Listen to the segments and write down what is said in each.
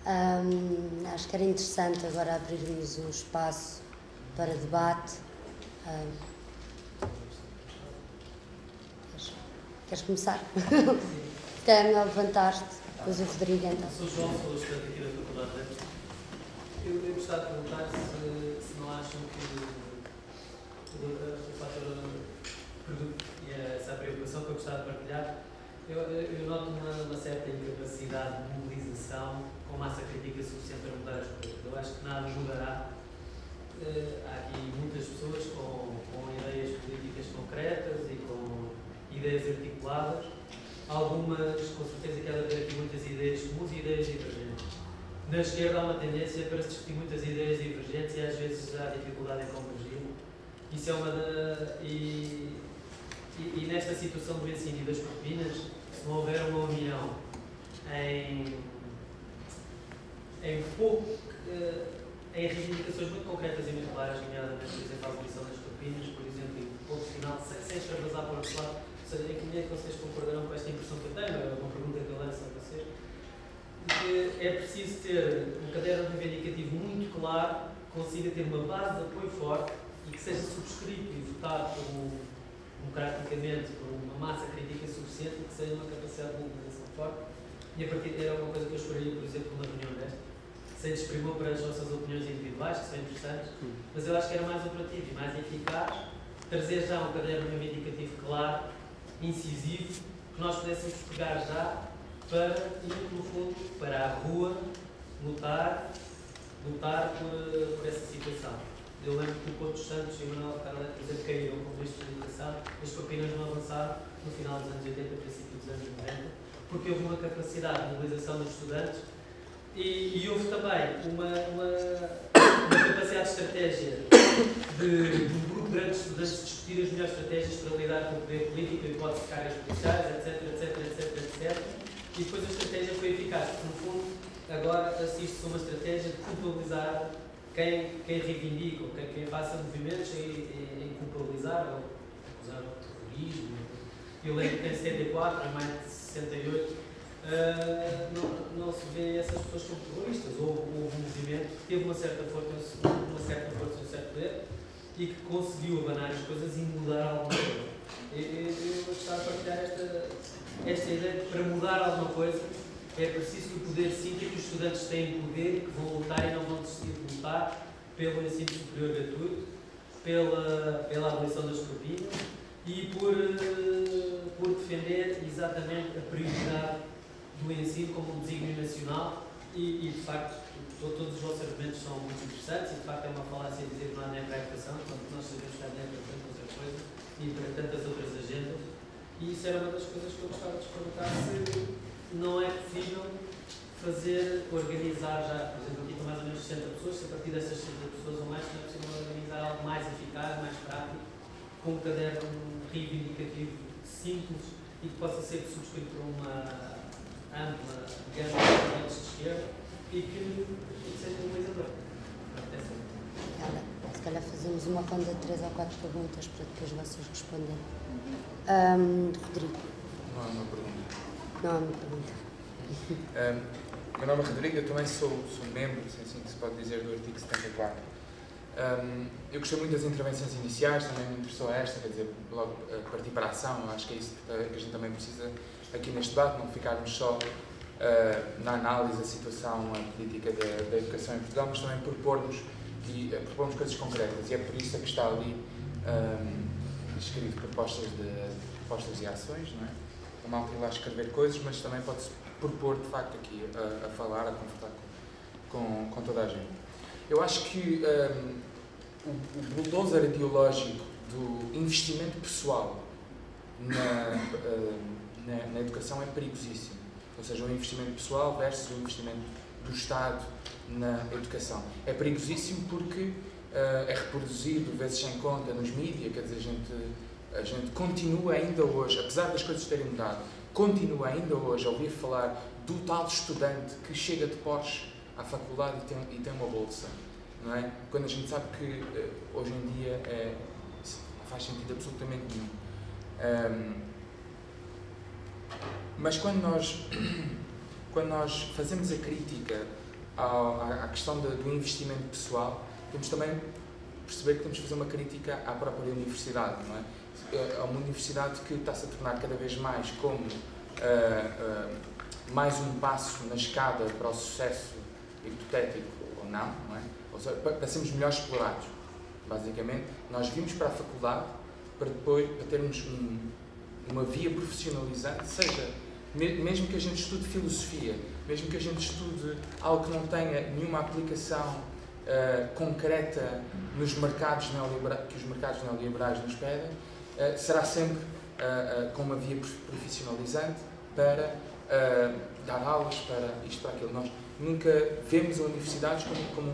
Acho que era interessante agora abrirmos um espaço para debate. Queres começar? Se calhar é melhor levantar-te, depois o Rodrigo então. Sou João, sou estudante aqui da Faculdade de Letras. Eu gostava de perguntar se não acham que o fator produto e essa preocupação que eu gostava de partilhar, eu noto uma certa incapacidade de mobilização com massa crítica suficiente para mudar as coisas. Eu acho que nada mudará. Há aqui muitas pessoas com ideias políticas concretas e com ideias articuladas. Algumas, com certeza, que há de haver aqui muitas ideias comuns e ideias divergentes. Na esquerda há uma tendência para se discutir muitas ideias divergentes e às vezes há dificuldade em convergir. Isso é e nesta situação do ensino e das propinas, se não houver uma união em reivindicações muito concretas e muito claras, nomeadamente, por exemplo, a abolição das propinas, por exemplo, e ponto final, sem extravasar para o outro lado. Ou seja, em que medida é que vocês concordarão com esta impressão que eu tenho? É uma pergunta que eu lanço a vocês. Que é preciso ter um caderno reivindicativo muito claro, que consiga ter uma base de apoio forte e que seja subscrito e votado democraticamente por uma massa crítica suficiente e que seja uma capacidade de mobilização forte. E a partir daí era uma coisa que eu esperaria, por exemplo, numa reunião desta. Sem desprimor para as nossas opiniões individuais, que são interessantes, mas eu acho que era mais operativo e mais eficaz trazer já um caderno reivindicativo claro, incisivo, que nós pudéssemos pegar já para ir, no fundo, para a rua, lutar por essa situação. Eu lembro que o Couto dos Santos e o Manuel Carlos, por exemplo, caíram com o risco de educação, as propinas não avançaram no final dos anos 80, princípio dos anos 90, porque houve uma capacidade de mobilização dos estudantes e houve também uma capacidade de estratégia de um grupo grande de estudantes discutir as melhores estratégias para lidar com o poder político, a hipótese de cargas policiais, etc. E depois a estratégia foi eficaz, porque no fundo agora assiste-se a uma estratégia de culpabilizar quem reivindica, ou quem faça movimentos em culpabilizar ou acusar o terrorismo. Eu lembro que em 74, em maio de 68, não se vê essas pessoas como terroristas. Houve um movimento que teve uma certa força e um certo poder e que conseguiu abanar as coisas e mudar alguma coisa. Eu gostava de partilhar esta ideia de que para mudar alguma coisa é preciso que o poder sinta que os estudantes têm poder, que vão lutar e não vão desistir de lutar pelo ensino superior gratuito, pela abolição das propinas e por defender exatamente a prioridade do ensino como um desígnio nacional e de facto, todos os vossos argumentos são muito interessantes e de facto é uma falácia dizer que não há dinheiro para a educação, quando nós sabemos que há dinheiro para tanta outra coisa e para tantas outras agendas. E isso era uma das coisas que eu gostava de perguntar, se não é possível organizar já, por exemplo, aqui estão mais ou menos 60 pessoas, se a partir dessas 60 pessoas ou mais, não é possível organizar algo mais eficaz, mais prático, com um caderno reivindicativo simples e que possa ser subscrito por uma ampla gama de estudantes de esquerda e que seja mobilizador. Se calhar fazemos uma ronda de 3 ou 4 perguntas para depois vocês responderem. Rodrigo. Não há uma pergunta. Não há uma pergunta. Meu nome é Rodrigo, eu também sou membro, se assim que se pode dizer, do artigo 74. Eu gostei muito das intervenções iniciais, também me interessou esta, quer dizer, logo partir para a ação. Eu acho que é isso que a gente também precisa aqui neste debate, não ficarmos só na análise da situação política da educação em Portugal, mas também propormos coisas concretas. E é por isso que está ali escrito propostas e ações, não é? A malta ir lá escrever coisas, mas também pode-se propor, de facto, aqui a falar, a conversar com toda a gente. Eu acho que o bulldozer ideológico do investimento pessoal na educação é perigosíssimo. Ou seja, o investimento pessoal versus o investimento do Estado na educação. É perigosíssimo porque é reproduzido, vezes sem conta, nos mídias, quer dizer, a gente continua ainda hoje, apesar das coisas terem mudado, continua ainda hoje a ouvir falar do tal estudante que chega de Porsche à faculdade e tem uma bolsa, não é? Quando a gente sabe que hoje em dia não faz sentido absolutamente nenhum. Mas quando nós fazemos a crítica à questão do investimento pessoal, temos também perceber que temos que fazer uma crítica à própria universidade, não é? É uma universidade que está-se a tornar cada vez mais como mais um passo na escada para o sucesso hipotético ou não é? Ou seja, para sermos melhores explorados, basicamente. Nós vimos para a faculdade para depois para termos uma via profissionalizante, seja, mesmo que a gente estude filosofia, mesmo que a gente estude algo que não tenha nenhuma aplicação concreta nos mercados que os mercados neoliberais nos pedem, será sempre com uma via profissionalizante para dar aulas, para isto, para aquilo. Nós nunca vemos as universidades como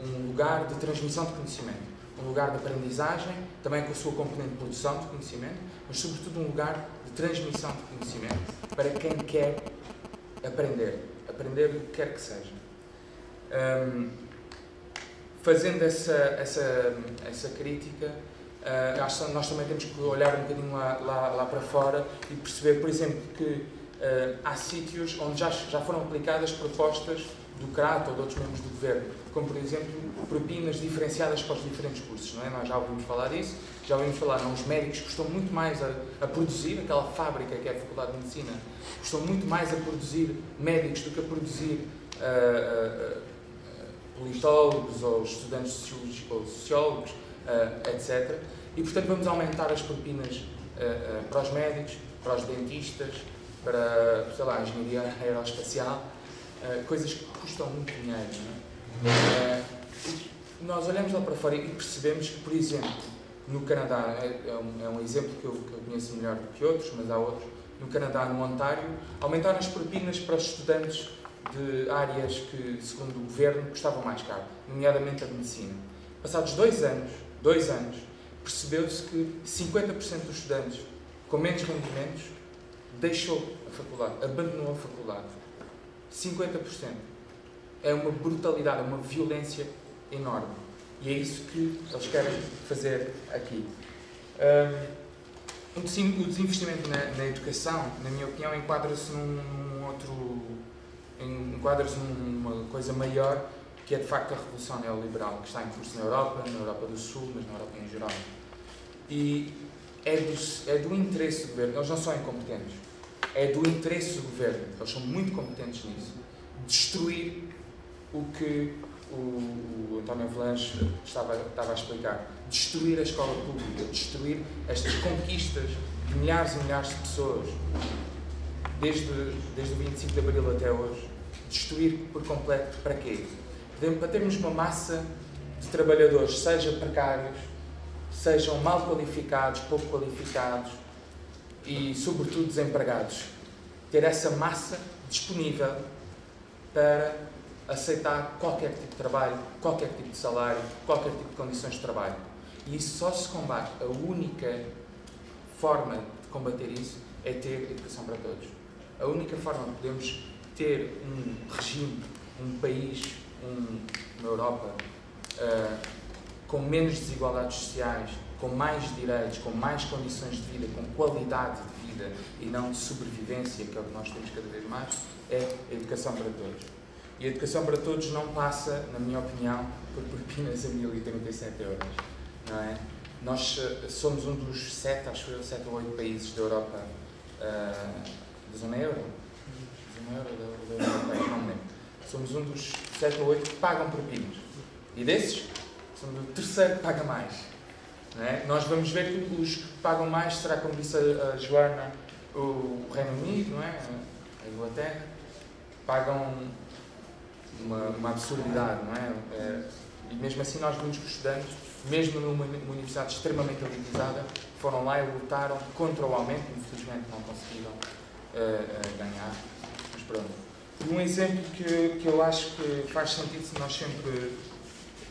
um lugar de transmissão de conhecimento, um lugar de aprendizagem, também com a sua componente de produção de conhecimento, mas sobretudo um lugar de transmissão de conhecimento para quem quer aprender o que quer que seja. Fazendo essa crítica, acho que nós também temos que olhar um bocadinho lá para fora e perceber, por exemplo, que há sítios onde já foram aplicadas propostas do CRAT ou de outros membros do governo, como, por exemplo, propinas diferenciadas para os diferentes cursos, não é? Nós já ouvimos falar disso, já ouvimos falar, não, os médicos custam muito mais a produzir, aquela fábrica que é a Faculdade de Medicina, custam muito mais a produzir médicos do que a produzir politólogos ou estudantes ou sociólogos, etc. E, portanto, vamos aumentar as propinas para os médicos, para os dentistas, para, sei lá, a engenharia aeroespacial, coisas que custam muito dinheiro, não é? Nós olhamos lá para fora e percebemos que, por exemplo, no Canadá, é um exemplo que eu conheço melhor do que outros, mas há outros, no Canadá, no Ontário, aumentaram as propinas para os estudantes de áreas que, segundo o governo, custavam mais caro, nomeadamente a medicina. Passados 2 anos, percebeu-se que 50% dos estudantes com menos rendimentos deixou a faculdade, abandonou a faculdade. 50%. É uma brutalidade, é uma violência enorme. E é isso que eles querem fazer aqui. O desinvestimento na educação, na minha opinião, enquadra-se numa coisa maior, que é de facto a revolução neoliberal, que está em curso na Europa do Sul, mas na Europa em geral. E é do interesse do governo, eles não são incompetentes, é do interesse do governo, eles são muito competentes nisso, destruir o que o António Avelange estava a explicar, destruir a escola pública, destruir estas conquistas de milhares e milhares de pessoas, desde o 25 de Abril até hoje, destruir por completo. Para quê? Para termos uma massa de trabalhadores, seja precários, sejam mal qualificados, pouco qualificados e, sobretudo, desempregados. Ter essa massa disponível para aceitar qualquer tipo de trabalho, qualquer tipo de salário, qualquer tipo de condições de trabalho. E isso só se combate. A única forma de combater isso é ter educação para todos. A única forma de podermos ter um regime, um país, uma Europa com menos desigualdades sociais, com mais direitos, com mais condições de vida, com qualidade de vida e não de sobrevivência, que é o que nós temos cada vez mais, é a educação para todos. E a educação para todos não passa, na minha opinião, por propinas a 1.037 €, não é? Nós somos um dos 7 ou 8 países da Europa, da zona euro, da União Europeia, não me lembro. Somos um dos 7 ou 8 que pagam propinas. E desses, somos o terceiro que paga mais. Não é? Nós vamos ver que os que pagam mais será, como disse a Joana, o Reino Unido, não é? A Inglaterra. Pagam uma absurdidade, não é? E mesmo assim nós vimos que os estudantes, mesmo numa universidade extremamente elitizada, foram lá e lutaram contra o aumento, infelizmente não conseguiram ganhar. Mas pronto. E um exemplo que eu acho que faz sentido se nós sempre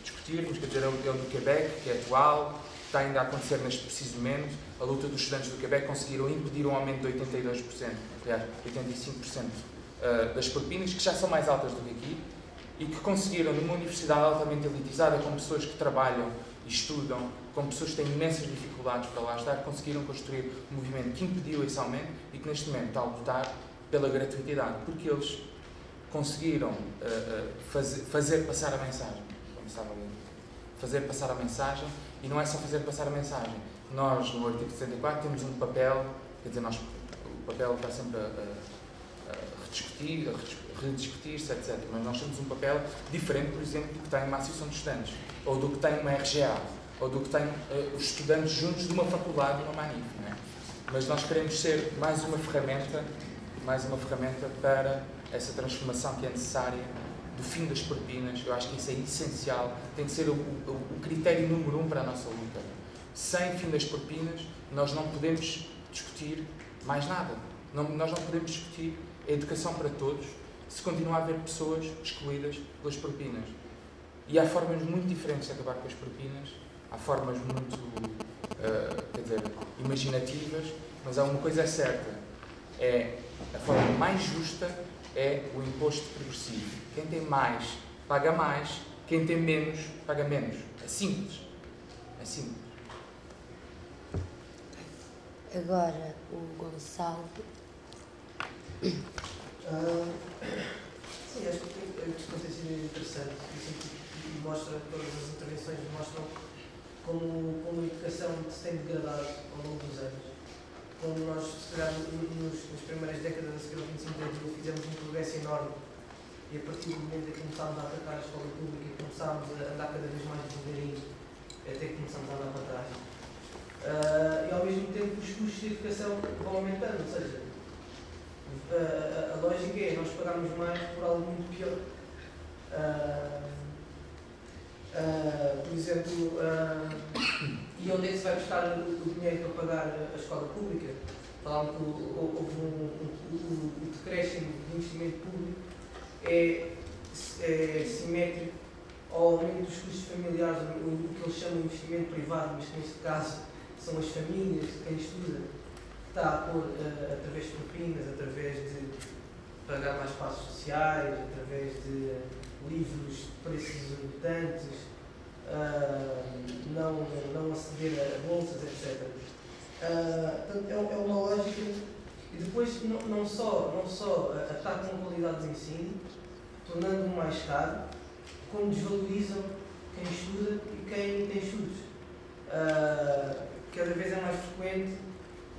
discutirmos, quer dizer, é o do Quebec, que é atual, está ainda a acontecer neste preciso momento. A luta dos estudantes do Quebec conseguiram impedir um aumento de 82%, aliás, 85% das propinas, que já são mais altas do que aqui, e que conseguiram, numa universidade altamente elitizada, com pessoas que trabalham e estudam, com pessoas que têm imensas dificuldades para lá estar, conseguiram construir um movimento que impediu esse aumento e que neste momento está a lutar pela gratuidade, porque eles conseguiram fazer passar a mensagem, como estava a ler. Fazer passar a mensagem, e não é só fazer passar a mensagem. Nós, no artigo 74, temos um papel, quer dizer, o papel está sempre a rediscutir-se, etc. Mas nós temos um papel diferente, por exemplo, do que tem uma associação de estudantes, ou do que tem uma RGA, ou do que tem os estudantes juntos de uma faculdade, uma manif, não é? Mas nós queremos ser mais uma ferramenta para essa transformação que é necessária do fim das propinas. Eu acho que isso é essencial, tem que ser o critério número 1 para a nossa luta. Sem fim das propinas, nós não podemos discutir mais nada. Nós não podemos discutir a educação para todos se continuar a haver pessoas excluídas pelas propinas. E há formas muito diferentes de acabar com as propinas, há formas muito, imaginativas, mas há uma coisa certa, a forma mais justa é o imposto progressivo. Quem tem mais, paga mais, quem tem menos, paga menos. É simples. É simples. Agora, o Gonçalo. Sim, acho que tem sido interessante e mostra, todas as intervenções mostram como a educação se tem degradado ao longo dos anos. Como nós, se calhar, nas primeiras décadas a seguir ao 25 de abril, fizemos um progresso enorme e a partir do momento em que começámos a atacar a escola pública e começámos a andar cada vez mais devagarinho, até que começámos a andar para trás. E ao mesmo tempo os custos de educação vão aumentando, ou seja, a lógica é nós pagarmos mais por algo muito pior. Por exemplo, e onde é que se vai buscar o dinheiro para pagar a escola pública? Falaram que houve o decréscimo de investimento público é simétrico ao aumento dos custos familiares, o que eles chamam de investimento privado, mas que neste caso são as famílias, quem estuda, que está a pôr através de propinas, através de pagar mais passos sociais, através de livros de preços exorbitantes, não aceder a bolsas, etc. Portanto, é uma lógica. E depois não só atacam a qualidade do ensino, tornando-o mais caro, como desvalorizam quem estuda e quem tem estudos. Cada vez é mais frequente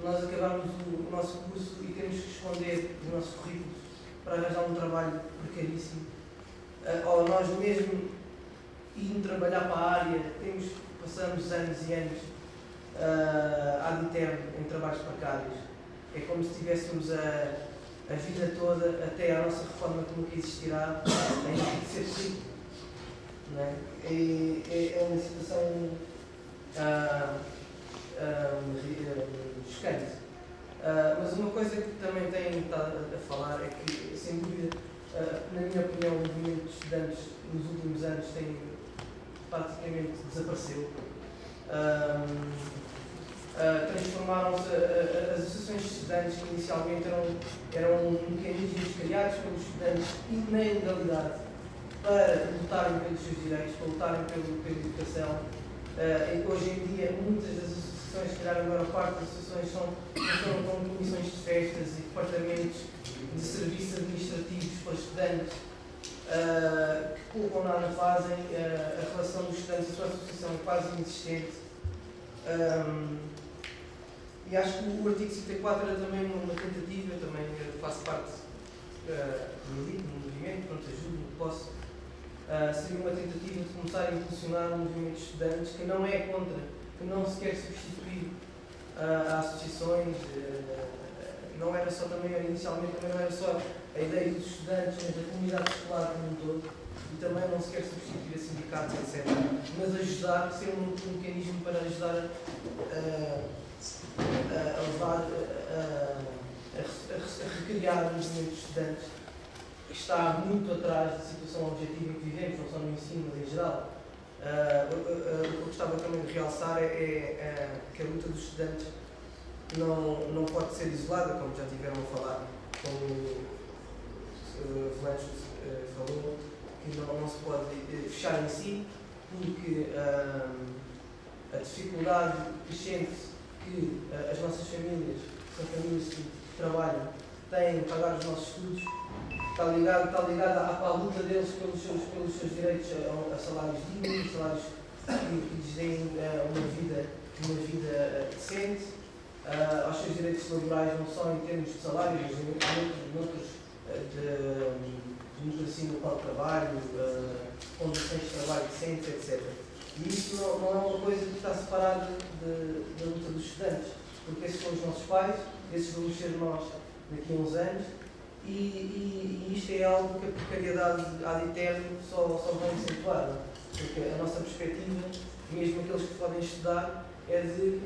nós acabarmos o nosso curso e temos que esconder os nossos currículos para arranjar um trabalho precaríssimo. Ou nós mesmo indo trabalhar para a área, passamos anos e anos ad eterno em trabalhos precários. É como se tivéssemos a vida toda, até a nossa reforma que nunca existirá, em ser rico. Não é? É uma situação chocante. Mas uma coisa que também tenho estado a falar é que, sem dúvida, na minha opinião, o movimento de estudantes nos últimos anos tem praticamente desapareceu. Transformaram-se as associações de estudantes, que inicialmente eram mecanismos criados pelos estudantes e na ilegalidade para lutarem pelos seus direitos, para lutarem pela educação. Hoje em dia, muitas das associações, se calhar a maior parte das associações, funcionam como comissões de festas e departamentos de serviços administrativos para estudantes que pouco ou nada fazem. A relação dos estudantes e a sua associação é quase inexistente. E acho que o artigo 54 era também uma tentativa, eu também faço parte do movimento, portanto ajudo no que posso. Seria uma tentativa de começar a impulsionar um movimento de estudantes que não é contra, que não se quer substituir a associações. Não era só inicialmente não era só a ideia dos estudantes, mas da comunidade escolar como um todo, e também não se quer substituir a sindicatos, etc. Mas ajudar, ser um mecanismo para ajudar a levar, a recriar o movimento de estudantes, que está muito atrás da situação objetiva que vivemos, não só no ensino, mas em geral. O que eu gostava também de realçar é que a luta dos estudantes não pode ser isolada, como já tiveram a falar, como o Flancho falou, que não se pode fechar em si, porque a dificuldade crescente que as nossas famílias, que são famílias que trabalham, têm em pagar os nossos estudos, está ligado à luta deles pelos seus direitos a salários dignos, salários que lhes deem uma vida decente, aos seus direitos laborais, não só em termos de salário, mas em outros de democracia no local de trabalho, condições de trabalho decentes, etc. E isso não é uma coisa que está separada da luta dos estudantes, porque esses são os nossos pais, esses vamos ser nós daqui a uns anos, e isto é algo que a precariedade ad eterno só vai acentuar, porque a nossa perspectiva, mesmo aqueles que podem estudar, é de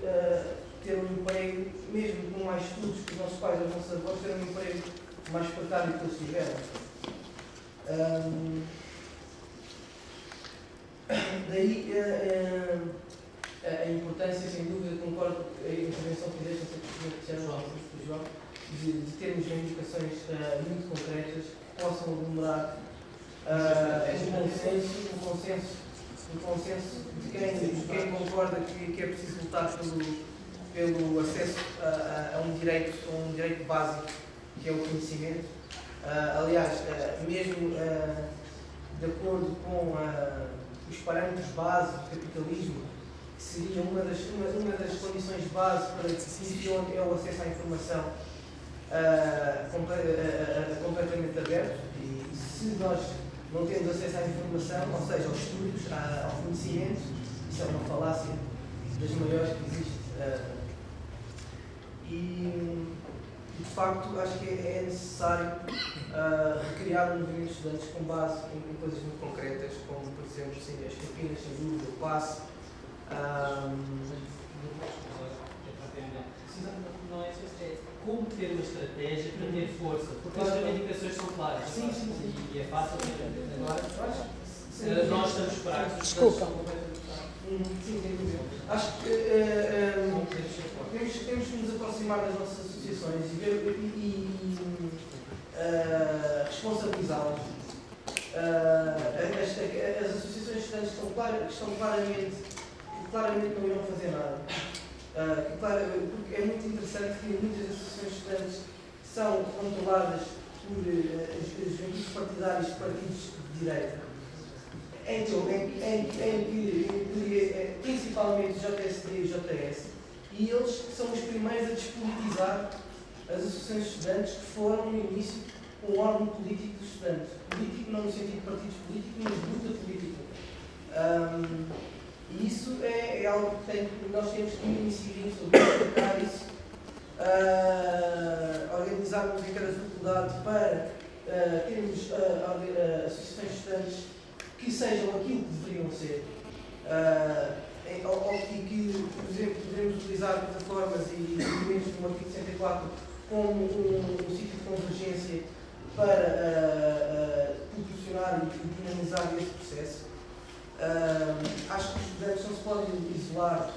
ter um emprego, mesmo com mais estudos que os nossos pais ou os nossos avós, ter um emprego mais precário que eles tiveram. Daí a importância, sem dúvida, concordo com a intervenção que fizeste, João, de termos reivindicações muito concretas que possam aglomerar um consenso de quem concorda que é preciso lutar pelo acesso a um direito básico, que é o conhecimento. Aliás, mesmo de acordo com os parâmetros básicos do capitalismo, que seria uma das condições básicas para que funcione é o acesso à informação completamente aberto. E se nós não temos acesso à informação, ou seja, aos estudos, ao conhecimento, isso é uma falácia das maiores que existe. De facto, acho que é necessário criar um movimento de estudantes com base em coisas muito concretas, como, por exemplo, as Campinas, sem dúvida, o passe. Não é como ter uma estratégia para ter força, porque as reivindicações são claras. Sim. E é fácil. Agora, nós estamos fracos. Desculpa. Sim. Acho que temos que nos aproximar das nossas associações e responsabilizá-las. As associações de estudantes estão claramente não irão fazer nada. Porque é muito interessante que muitas associações de estudantes são controladas por juventudes partidários de partidos de direita, em que principalmente JSD e JS, e eles são os primeiros a despolitizar as associações de estudantes que foram no início um órgão político dos estudantes. Político não no sentido de partidos políticos, mas de luta política. E isso é algo que nós temos que incidir sobre explicar isso, organizarmos em cada faculdade para termos associações de estudantes que sejam aquilo que deveriam ser. E que, por exemplo, podemos utilizar plataformas e documentos do artigo 64 como um sítio de convergência para proporcionar e dinamizar esse processo. Acho que os estudantes não se podem isolar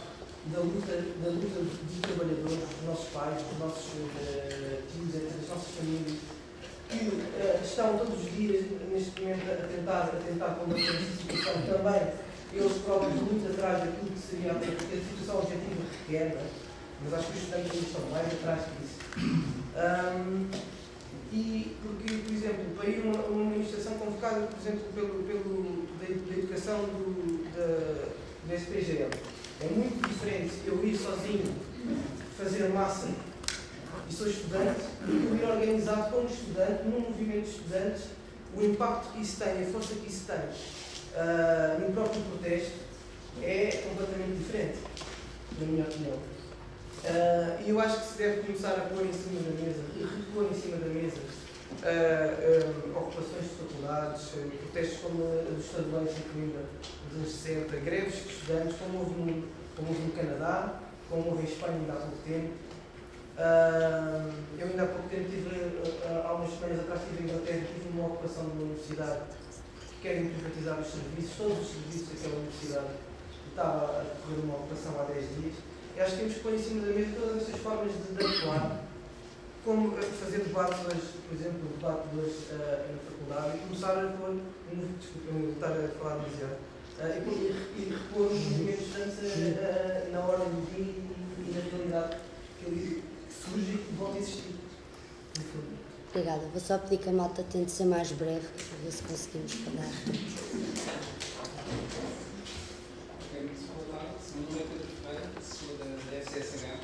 da luta dos trabalhadores, dos nossos pais, dos nossos tios, das nossas famílias, que estão todos os dias, neste momento, a tentar combater essa situação também. Eles próprios muito atrás daquilo que seria a situação objetiva que requer, mas acho que os estudantes ainda estão mais atrás disso. E porque, por exemplo, para ir uma manifestação convocada, por exemplo, da educação do SPGL, é muito diferente eu ir sozinho fazer massa e sou estudante, e eu ir organizado como estudante, num movimento de estudantes, o impacto que isso tem, a força que isso tem no próprio protesto é completamente diferente, na minha opinião. E eu acho que se deve começar a pôr em cima da mesa, e repor em cima da mesa, ocupações de faculdades, protestos como os estaduais em Coimbra dos anos 60, greves de estudantes, como houve no Canadá, como houve em Espanha ainda há pouco tempo. Eu ainda há pouco tempo há umas semanas atrás estive em Inglaterra, tive uma ocupação de uma universidade que querem privatizar os serviços, todos os serviços daquela universidade. Estava a decorrer uma ocupação há 10 dias. E acho que temos que pôr em cima da mesa todas estas formas de atuar, como fazer debates hoje, por exemplo, o debate de hoje na faculdade, e começar a pôr, desculpa, estar a falar demasiado, e repor os movimentos estudantes na ordem do dia e na realidade que surge e que volta a existir. Obrigada. Vou só pedir que a malta tente ser mais breve, para ver se conseguimos falar. Muito boa tarde. Meu nome é Pedro Ferreira, sou da FCSH.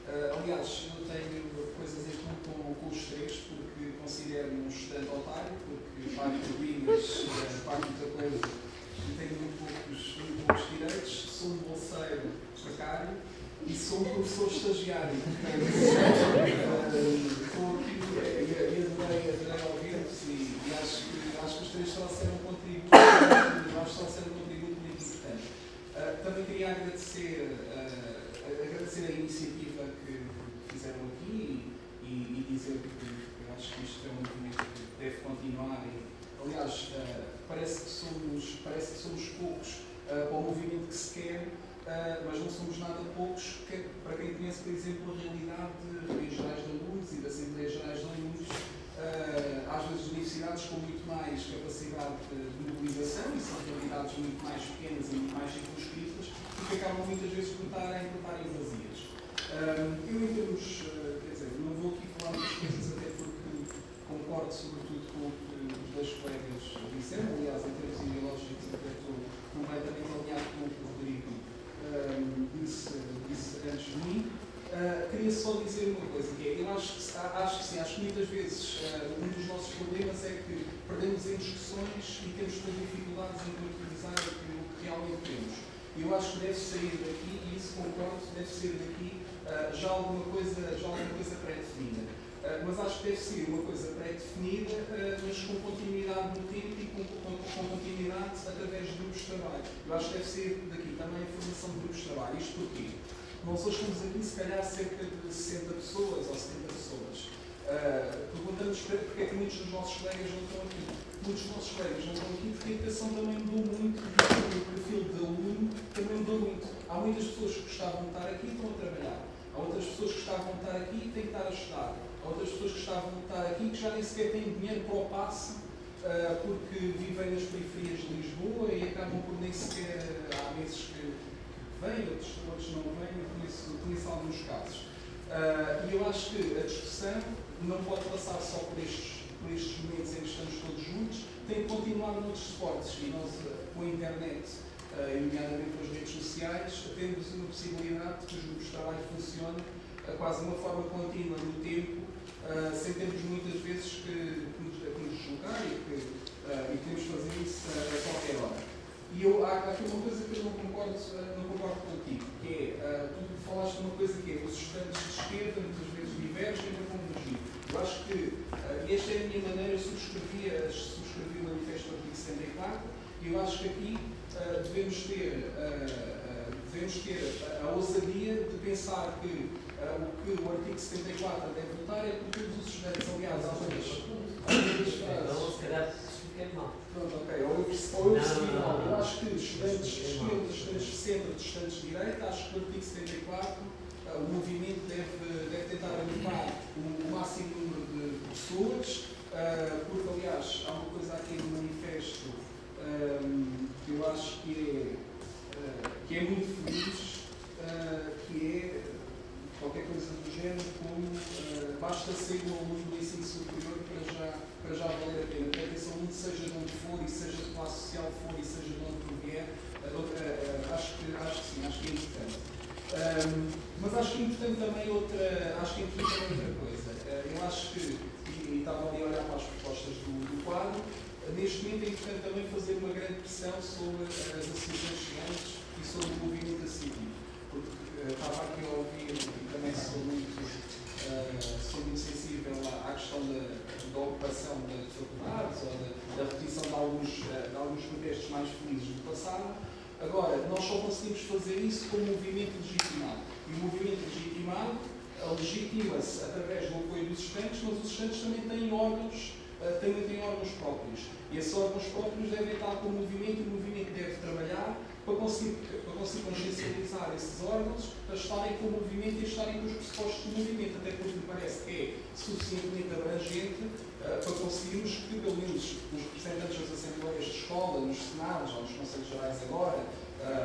Aliás, eu tenho coisas em comum com os três, porque considero-me um estudante otário, porque pago turbinhas, pago muita coisa e tenho muito poucos direitos. Sou um bolseiro precário e sou um professor estagiário. Estou aqui e adorei ouvir-vos e acho que os três trouxeram um contributo, muito importante. Também queria agradecer a iniciativa que fizeram aqui e dizer que eu acho que isto é um movimento que deve continuar. Aliás, parece que somos poucos para o movimento que se quer, mas não somos nada poucos para quem conhece, por exemplo, a realidade das Assembleias Gerais de Alunos e das Assembleias Gerais de Alunos. Às vezes universidades com muito mais capacidade de mobilização e são realidades muito mais pequenas e muito mais circunscritas e que acabam muitas vezes por estarem vazias. Eu, em termos, quer dizer, não vou aqui falar muitas coisas, até porque concordo sobretudo com o que os dois colegas disseram. Aliás, em termos ideológicos, até estou completamente alinhado com o que o Rodrigo disse antes de mim. Queria só dizer uma coisa, que é, eu acho que muitas vezes um dos nossos problemas é que perdemos em discussões e temos dificuldades em concretizar o que realmente temos. Eu acho que deve sair daqui, e isso concordo, deve sair daqui já alguma coisa pré-definida. Mas acho que deve ser uma coisa pré-definida, mas com continuidade no tempo e com continuidade através de grupos de trabalho. Eu acho que deve ser daqui também a formação de grupos de trabalho. Isto porquê? Nós hoje estamos aqui, se calhar, cerca de 60 pessoas ou 70 pessoas. Perguntamos porque é que muitos dos nossos colegas não estão aqui. Muitos dos nossos colegas não estão aqui porque a educação também mudou muito, o perfil de aluno também mudou muito. Há muitas pessoas que gostavam de estar aqui e estão a trabalhar. Há outras pessoas que gostavam de estar aqui e têm que estar a estudar. Há outras pessoas que gostavam de estar aqui que já nem sequer têm dinheiro para o passe porque vivem nas periferias de Lisboa e acabam por nem sequer, há meses que vêm, outros não vêm, conheço alguns casos. E eu acho que a discussão não pode passar só por estes momentos em que estamos todos juntos, tem que continuar noutros suportes. E nós, com a internet, nomeadamente com as redes sociais, temos uma possibilidade de que os grupos de trabalho funcionem quase de uma forma contínua no tempo, sem termos muitas vezes que nos deslocar e temos de fazer isso a qualquer hora. E há aqui uma coisa que eu não concordo contigo, que é, tu falaste de uma coisa que é, os estudantes de esquerda muitas vezes divergem para convergir. Eu acho que, e esta é a minha maneira, eu subscrevi o manifesto do artigo 74, e eu acho que aqui devemos ter a ousadia de pensar que o que o artigo 74 deve votar é por todos os estudantes, aliás, às vezes frases. Então, se calhar, expliquei mal. Pronto, ok. Ou eu percebi mal. Eu acho que estudantes de esquerda, estudantes de centro, estudantes de direita, acho que o artigo 74, o movimento deve tentar agrupar o máximo número de pessoas, porque, aliás, há uma coisa aqui no manifesto que eu acho que é muito feliz, que é qualquer coisa do género, como basta ser um aluno do ensino superior para já valer a pena. Quer que esse aluno seja de onde for, e seja de classe social for, e seja de onde vier, acho que sim, acho que é importante. Mas acho que é importante também outra coisa. Eu acho que, e estava ali a olhar para as propostas do quadro, neste momento é importante também fazer uma grande pressão sobre as associações estudantes e sobre o movimento associativo. Porque estava aqui a ouvir, e também sou muito sensível à questão da ocupação de faculdades ou da repetição de alguns protestos mais felizes do passado. Agora, nós só conseguimos fazer isso com um movimento legitimado. E o movimento legitimado legitima-se através do apoio dos estudantes, mas os estudantes também têm órgãos próprios. E esses órgãos próprios devem estar com o movimento, e o movimento deve trabalhar para conseguir consciencializar esses órgãos, para estarem com o movimento e estarem com os pressupostos do movimento, até porque me parece que é suficientemente abrangente para conseguirmos que, pelo menos, os representantes das assembleias de escola, nos senados ou nos conselhos gerais agora,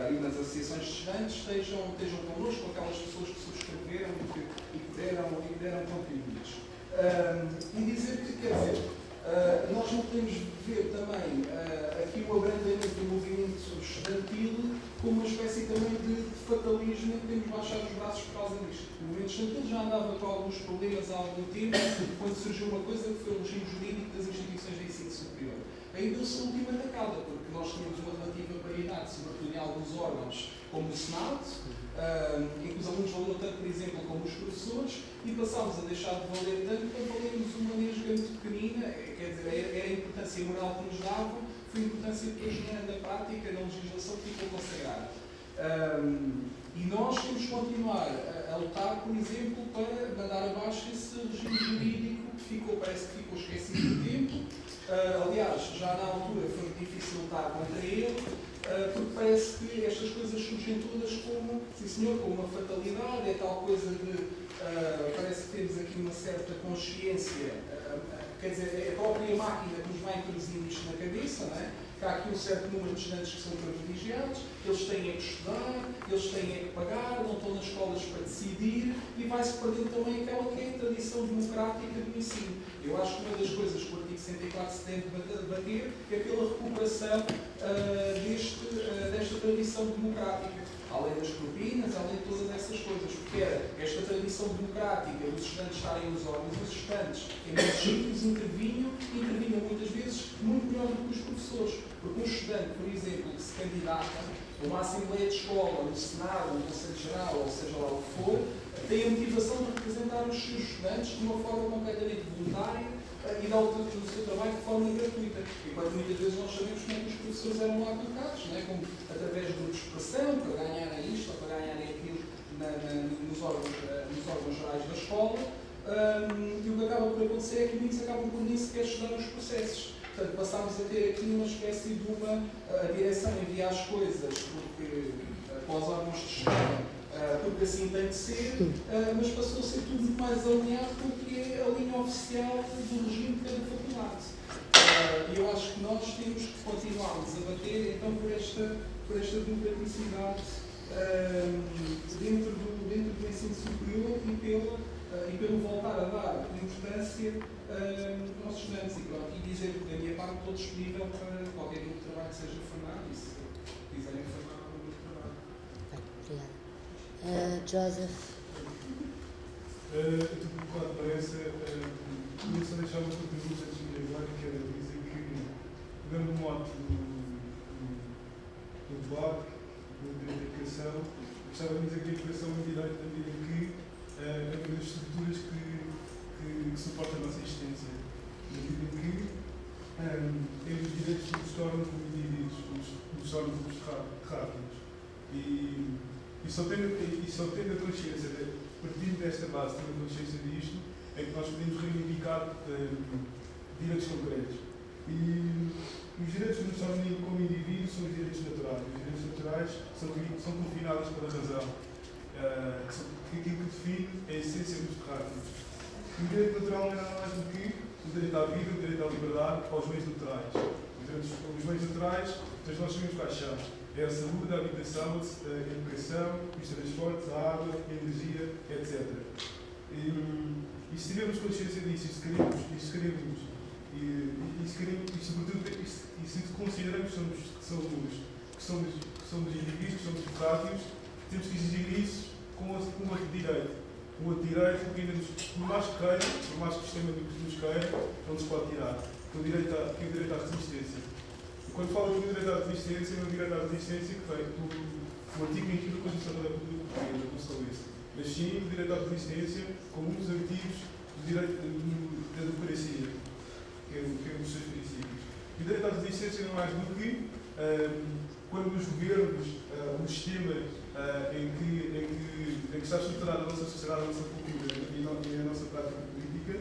e nas associações de estudantes, estejam connosco, aquelas pessoas que subscreveram e que deram contributos. E dizer que, quer dizer, nós não podemos ver também aqui o abrandamento do movimento estudantil como uma espécie também de fatalismo, que temos de baixar os braços por causa disto. O movimento estudantil já andava com alguns problemas há algum tempo, quando surgiu uma coisa que foi o regime jurídico das instituições de ensino superior. Aí deu-se a última tacada, porque nós tínhamos uma relativa paridade, sobretudo em alguns órgãos, como o Senado, em que os alunos valiam tanto, por exemplo, como os professores, e passámos a deixar de valer tanto quando valemos uma nesga muito pequenina, quer dizer, era a importância moral que nos davam, foi a importância depois na prática, na legislação que ficou consagrada. E nós temos de continuar a lutar, por exemplo, para mandar abaixo esse regime jurídico que parece que ficou esquecido no tempo. Aliás, já na altura foi difícil lutar contra ele, porque parece que estas coisas surgem todas como, sim senhor, como uma fatalidade, é tal coisa de, parece que temos aqui uma certa consciência, quer dizer, é a própria máquina que nos vai introduzindo isto na cabeça, não é? Que há aqui um certo número de estudantes que são privilegiados, eles têm que estudar, eles têm que pagar, não estão nas escolas para decidir, e vai-se perdendo também aquela que é a tradição democrática do ensino. Eu acho que uma das coisas que o artigo 64 se deve debater é pela recuperação desta tradição democrática, além das propinas, além de todas essas coisas, porque era esta tradição democrática dos estudantes estarem nos órgãos, os estudantes em muitos sítios intervinham muitas vezes muito melhor do que os professores, porque um estudante, por exemplo, que se candidata a uma Assembleia de Escola, no Senado, no Conselho Geral, ou seja lá o que for, tem a motivação de representar os seus estudantes de uma forma completamente voluntária e dar o seu trabalho de forma gratuita. Enquanto muitas vezes nós sabemos como é que os professores eram lá colocados, não é? Como através de grupos de pressão, para ganharem isto ou para ganharem aquilo nos órgãos gerais da escola, e o que acaba por acontecer é que muitos acabam por nem sequer estudar os processos. Portanto, passámos a ter aqui uma espécie de a direção envia as coisas para os órgãos de gestão, porque assim tem de ser, mas passou a ser tudo muito mais alinhado com o que é a linha oficial do regime de cada faculdade. E eu acho que nós temos que continuarmos a bater então por esta democraticidade dentro do ensino superior e pelo voltar a dar importância aos estudantes. E dizer que da minha parte estou disponível para qualquer grupo de trabalho que seja formado e se quiserem formar algum grupo de trabalho. Obrigada. Joseph. Eu estou preocupado para essa. Queria só deixar uma contribuição antes de agora, que era dizer que, pegando o mote do debate, da educação, gostava de dizer que a educação é um direito na medida em que é uma das estruturas que suporta a nossa existência. Na medida em que temos direitos que nos tornam como indivíduos, nos tornam como terráqueos. E só tendo a consciência, partindo desta base, tendo a consciência disto, é que nós podemos reivindicar direitos concretos. E os direitos que nos tornam como indivíduos são os direitos naturais. Os direitos naturais são confinados pela razão, que aquilo que define é a essência dos terráqueos. E o direito natural não é nada mais do que o direito à vida, o direito à liberdade, aos meios naturais. Os meios naturais, nós sabemos quais são. É a saúde, a habitação, a educação, os transportes, a água, a energia, etc. E se tivermos consciência disso, e se consideramos que somos indivíduos, somos terráqueos, temos que exigir isso com outro direito. Um outro direito que ainda por mais que queira, por mais que o sistema nos queira, não nos pode tirar, que é o direito à resistência. Quando falo do direito à resistência, é um direito à resistência que vem do artigo 21 da Constituição da República Portuguesa, não só esse. Mas sim o direito à resistência como um dos artigos do direito da democracia, que é um dos seus princípios. E o direito à resistência não é mais do que quando os governos, o sistema em que está estruturada a nossa sociedade, a nossa cultura e a nossa prática política,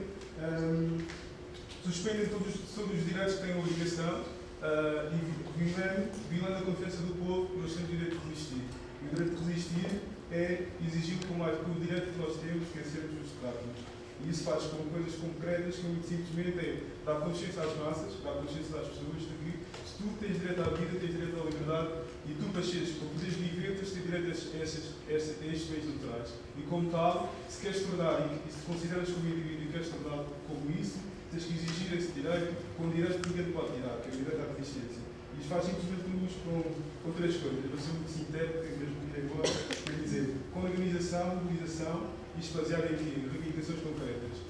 suspendem todos os direitos que têm a obrigação e violando a confiança do povo, nós temos o direito de resistir. E o direito de resistir é exigir com o direito que nós temos, que é sermos os terráqueos. E isso faz com coisas concretas que muito simplesmente dar consciência às massas, dar consciência às pessoas de que se tu tens direito à vida, tens direito à liberdade, E tu, para poderes viver, tens de ter direito a estes bens naturais. E como tal, se queres tornar, e se consideras como indivíduo e queres tornar como isso, tens que exigir esse direito com direito que ninguém pode tirar, que é o direito à resistência. E isto faz simplesmente com três coisas. Eu sou muito sintético, mesmo que agora, quer dizer, com organização, mobilização e baseado em reivindicações concretas.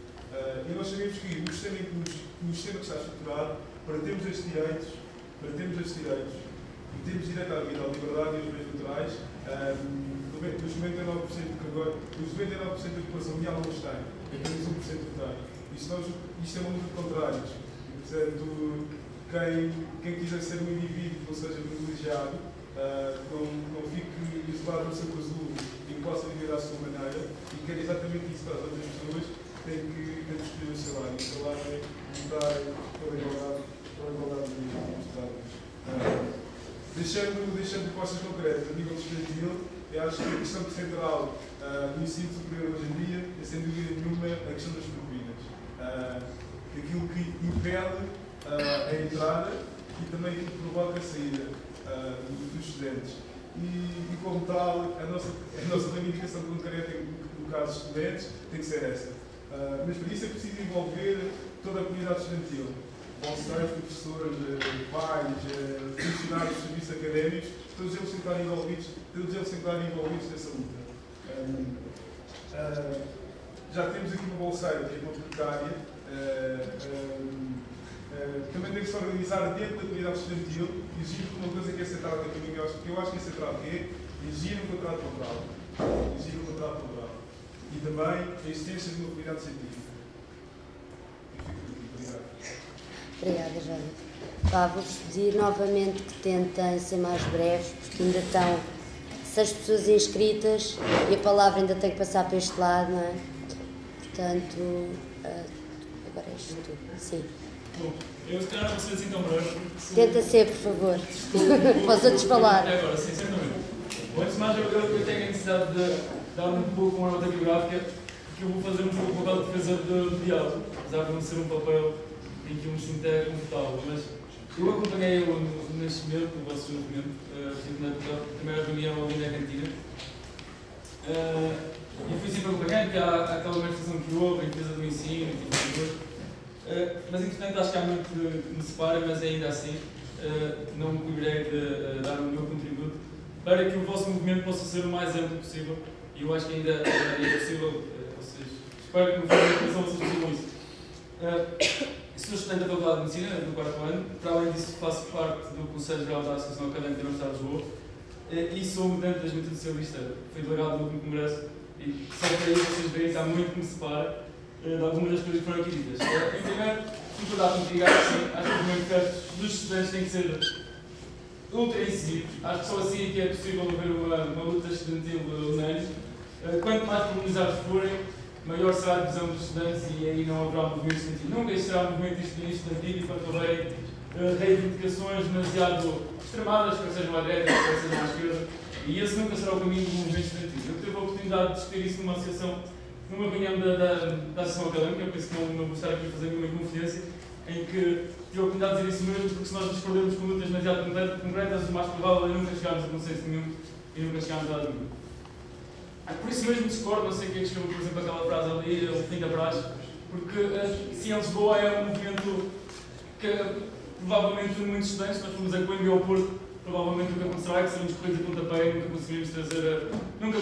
E nós sabemos que no sistema que está estruturado, para termos estes direitos, e termos direito à vida, à liberdade e aos bens naturais, dos 99% da população mundial não os tem, apenas 1% tem. Isto é um número de contrários. Portanto, quem quiser ser um indivíduo que não seja privilegiado, não fique isolado no seu casulo e possa viver à sua maneira, e quer exatamente isso para as outras pessoas, tem que escolher o salário. O salário é lutar pela igualdade dos trabalhos. Deixando propostas concretas a nível estudantil, eu acho que a questão central no ensino superior hoje em dia é, sem dúvida nenhuma, a questão das propinas. Aquilo que impede a entrada e também aquilo que provoca a saída dos estudantes. E como tal, a nossa reivindicação concreta no caso dos estudantes tem que ser essa. Mas para isso é preciso envolver toda a comunidade estudantil. Bolseiros, professores, pais, funcionários de serviços académicos, todos eles estarem envolvidos nessa luta. Já temos aqui uma bolseira, que é uma precária. Também tem que se organizar dentro da comunidade estudantil, exigir uma coisa que é central para mim, que eu acho que é central, que é exigir um contrato laboral. E também a existência de uma comunidade científica. Obrigada, Jorge. Vou-vos pedir novamente que tentem ser mais breves, porque ainda estão 6 pessoas inscritas e a palavra ainda tem que passar para este lado, não é? Portanto, agora és tu. Sim. Bom, eu se calhar não vou ser assim tão breve. Tenta ser, por favor. Para os outros falar. Agora, sim, certamente. Bom, antes de mais, eu tenho a necessidade de dar um pouco uma nota biográfica, porque eu vou fazer um pouco o papel de defesa de diálogo, apesar de não ser um papel em que eu me sinto confortável. Mas eu acompanhei o nascimento, o vosso juntamento, estive na primeira reunião ali na cantina. E fui sempre acompanhando, que há aquela manifestação que houve, a empresa do ensino, e tipo mas entretanto acho que há muito que me separa, mas ainda assim não me cobrei de dar o meu contributo para que o vosso movimento possa ser o mais amplo possível. E eu acho que ainda é possível, espero que no fundo da educação vocês percebam isso. Sou estudante da Faculdade de Medicina, do 4º ano, para além disso faço parte do Conselho Geral da Associação Académica da Universidade de Lisboa e sou militante da Juventude Socialista, fui delegado do último congresso e só para isso vocês veem que há muito que me separa de algumas das coisas que foram aqui ditas. Em primeiro, concordar contigo, acho que os manifestos dos estudantes têm que ser ultra incisivos. Acho que só assim é que é possível haver uma luta estudantil unânime. Quanto mais pormenorizados forem, maior será a divisão dos estudantes e aí não haverá movimento estudantil. Nunca existirá um movimento estudantil enquanto houver reivindicações demasiado extremadas, quer sejam à direita, quer sejam à esquerda, e esse nunca será o caminho do movimento estudantil. Eu tive a oportunidade de discutir isso numa numa reunião da Associação Académica, por isso que não vou estar aqui a fazer nenhuma inconfidência, em que tive a oportunidade de dizer isso mesmo, porque se nós nos perdermos com lutas demasiado concretas, o mais provável é nunca chegarmos a consenso nenhum e nunca chegarmos a nada nenhum. Por isso mesmo discordo, não sei quem escreveu, por exemplo, aquela frase ali, o fim da praxe, porque se em Lisboa é um movimento que provavelmente muitos estudantes, nós fomos a Coimbra e ao Porto, provavelmente o que acontecerá é que seremos corridos a pontapé e nunca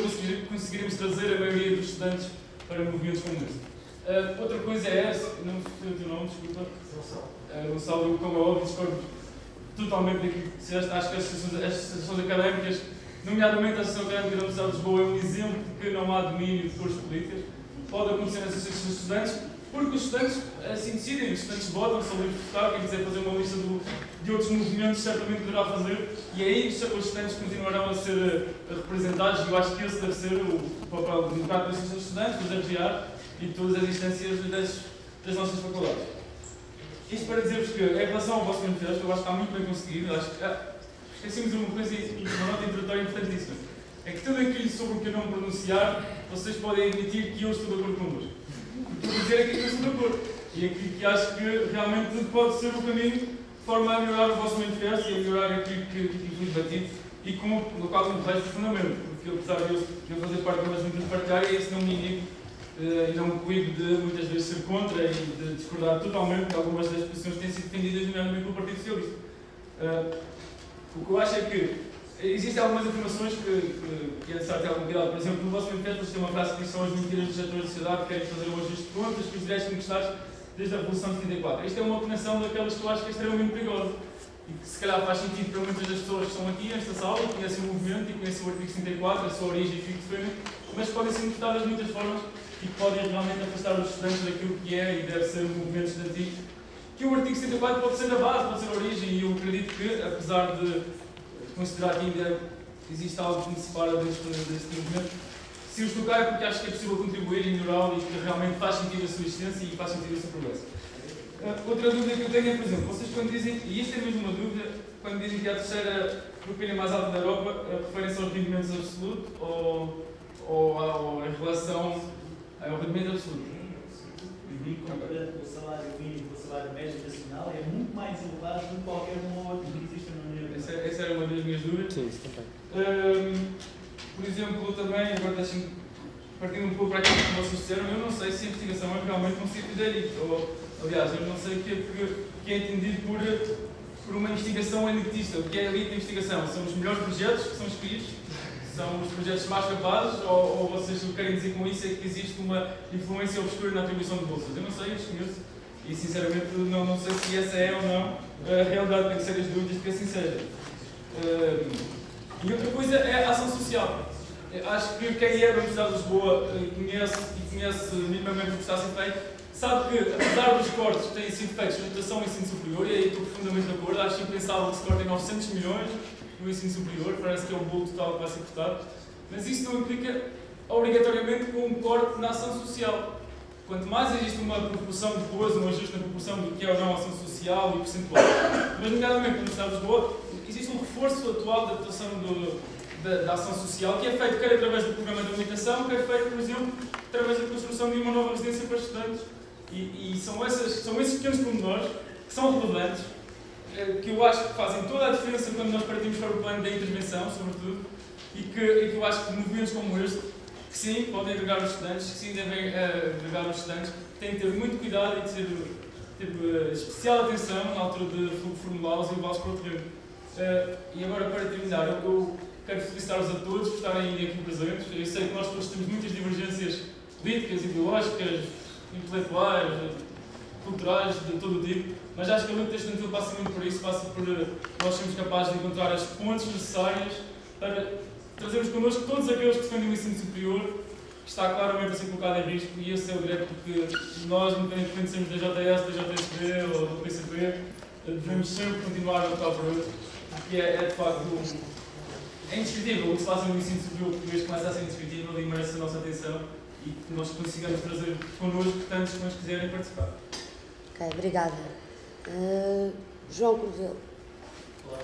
conseguiremos trazer a maioria dos estudantes para movimentos como este. Outra coisa é essa, não sei o teu nome, desculpa. Gonçalo, como é óbvio, discordo totalmente daquilo que disseste. Acho que as associações académicas, nomeadamente a Associação Académica da Universidade de Lisboa, é um exemplo de que não há domínio de forças políticas. Pode acontecer nas associações de estudantes, porque os estudantes assim decidem, os estudantes votam, são livres de votar, quem quiser fazer uma lista de outros movimentos certamente poderá fazer, e aí os estudantes continuarão a ser representados, e eu acho que esse deve ser o papel democrático das associações de estudantes, dos RGA e de todas as instâncias das nossas faculdades. Isto para dizer-vos que, em relação ao vosso manifesto, eu acho que está muito bem conseguido, acho que esquecemos uma coisa, uma nota introdutória importantíssima, é que tudo aquilo sobre o que eu não pronunciar, vocês podem admitir que eu estou de acordo convosco. O que eu dizer é que eu estou de acordo. E aquilo que acho que realmente pode ser o caminho de forma a melhorar o vosso manifesto e a melhorar aquilo que foi debatido e com o qual me vejo profundamente, porque apesar de eu fazer parte de uma junta partidária, isso não me inibe e não me coíbe de muitas vezes ser contra e de discordar totalmente de algumas das posições que têm sido defendidas, nomeadamente pelo Partido Socialista. O que eu acho é que existem algumas informações que é necessário ter algum cuidado. Por exemplo, no vosso manifesto vocês têm uma frase que são as mentiras dos setores da sociedade que querem fazer um ajuste de contas que os direitos conquistados desde a Revolução de 74. Isto é uma opinação daquelas que eu acho que é extremamente perigosa e que se calhar faz sentido para muitas das pessoas que estão aqui nesta sala e conhecem o movimento e conhecem o artigo 74, a sua origem e o que defendem, mas podem ser interpretadas de muitas formas e que podem realmente afastar os estudantes daquilo que é e deve ser o movimento estudantil. Que o artigo 74 pode ser a base, pode ser a origem, e eu acredito que, apesar de considerar que ainda existe algo que me separa deste movimento, se os tocar é porque acho que é possível contribuir e melhorá-lo e que realmente faz sentido a sua existência e faz sentido o seu progresso. Outra dúvida que eu tenho é, por exemplo, vocês quando dizem, e isto é mesmo uma dúvida, quando dizem que é a terceira propina mais alta da Europa, referem-se aos rendimentos absolutos ou em relação ao rendimento absoluto? Comparando o salário mínimo com o salário médio nacional, é muito mais elevado do que qualquer um outro que existe na União Europeia. Essa era uma das minhas dúvidas. Sim, isso também. Por exemplo, também, agora deixem-me partindo um pouco para aquilo que vocês disseram, eu não sei se a investigação é realmente um sítio de elite, ou, aliás, eu não sei o que é entendido por uma investigação elitista. O que é elite da investigação? São os melhores projetos que são escritos? São os projetos mais capazes? Ou vocês o que querem dizer com isso é que existe uma influência obscura na atribuição de bolsas? Eu não sei, eu desconheço. E sinceramente não sei se essa é ou não a realidade, tenho sérias dúvidas que assim seja. E outra coisa é a ação social. Acho que quem é da Universidade de Lisboa conhece minimamente o que está a ser feito, sabe que, apesar dos cortes que têm sido feitos na educação e ensino superior, e aí estou profundamente de acordo, acho impensável que se cortem 900 milhões no ensino superior, parece que é o bolo total que vai ser cortado, mas isso não implica obrigatoriamente com um corte na ação social. Quanto mais existe uma proporção depois, um ajuste na proporção do que é ou não a ação social e percentual, mas nomeadamente na Universidade de Lisboa, existe um reforço atual da dotação da ação social, que é feito quer através do programa de habilitação, quer feito, por exemplo, através da construção de uma nova residência para estudantes. E são esses pequenos pormenores que são relevantes, que eu acho que fazem toda a diferença quando nós partimos para o plano da intervenção, sobretudo, e que eu acho que movimentos como este, que sim, podem agregar os estudantes, que sim, devem agregar os estudantes, têm que ter muito cuidado e ter especial atenção na altura de formulá-los e levá-los para o terreno. E agora, para terminar, eu quero felicitar-vos a todos por estarem aqui presentes. Eu sei que nós todos temos muitas divergências políticas, ideológicas, intelectuais, culturais, de todo o tipo, mas acho que a luta estudantil passa muito por isso, passa por nós sermos capazes de encontrar as pontes necessárias para trazermos connosco todos aqueles que defendem o ensino superior, que está claramente a ser colocado em risco, e esse é o direito que nós, independentemente de sermos da JS, da JSP ou do PCP, devemos sempre continuar a lutar por ele, porque é de facto é indescritível. O que se passa no ensino superior português começa a ser indescritível e merece a nossa atenção e que nós consigamos trazer connosco tantos que nos quiserem participar. Ok, obrigada. João Corvelo. Olá.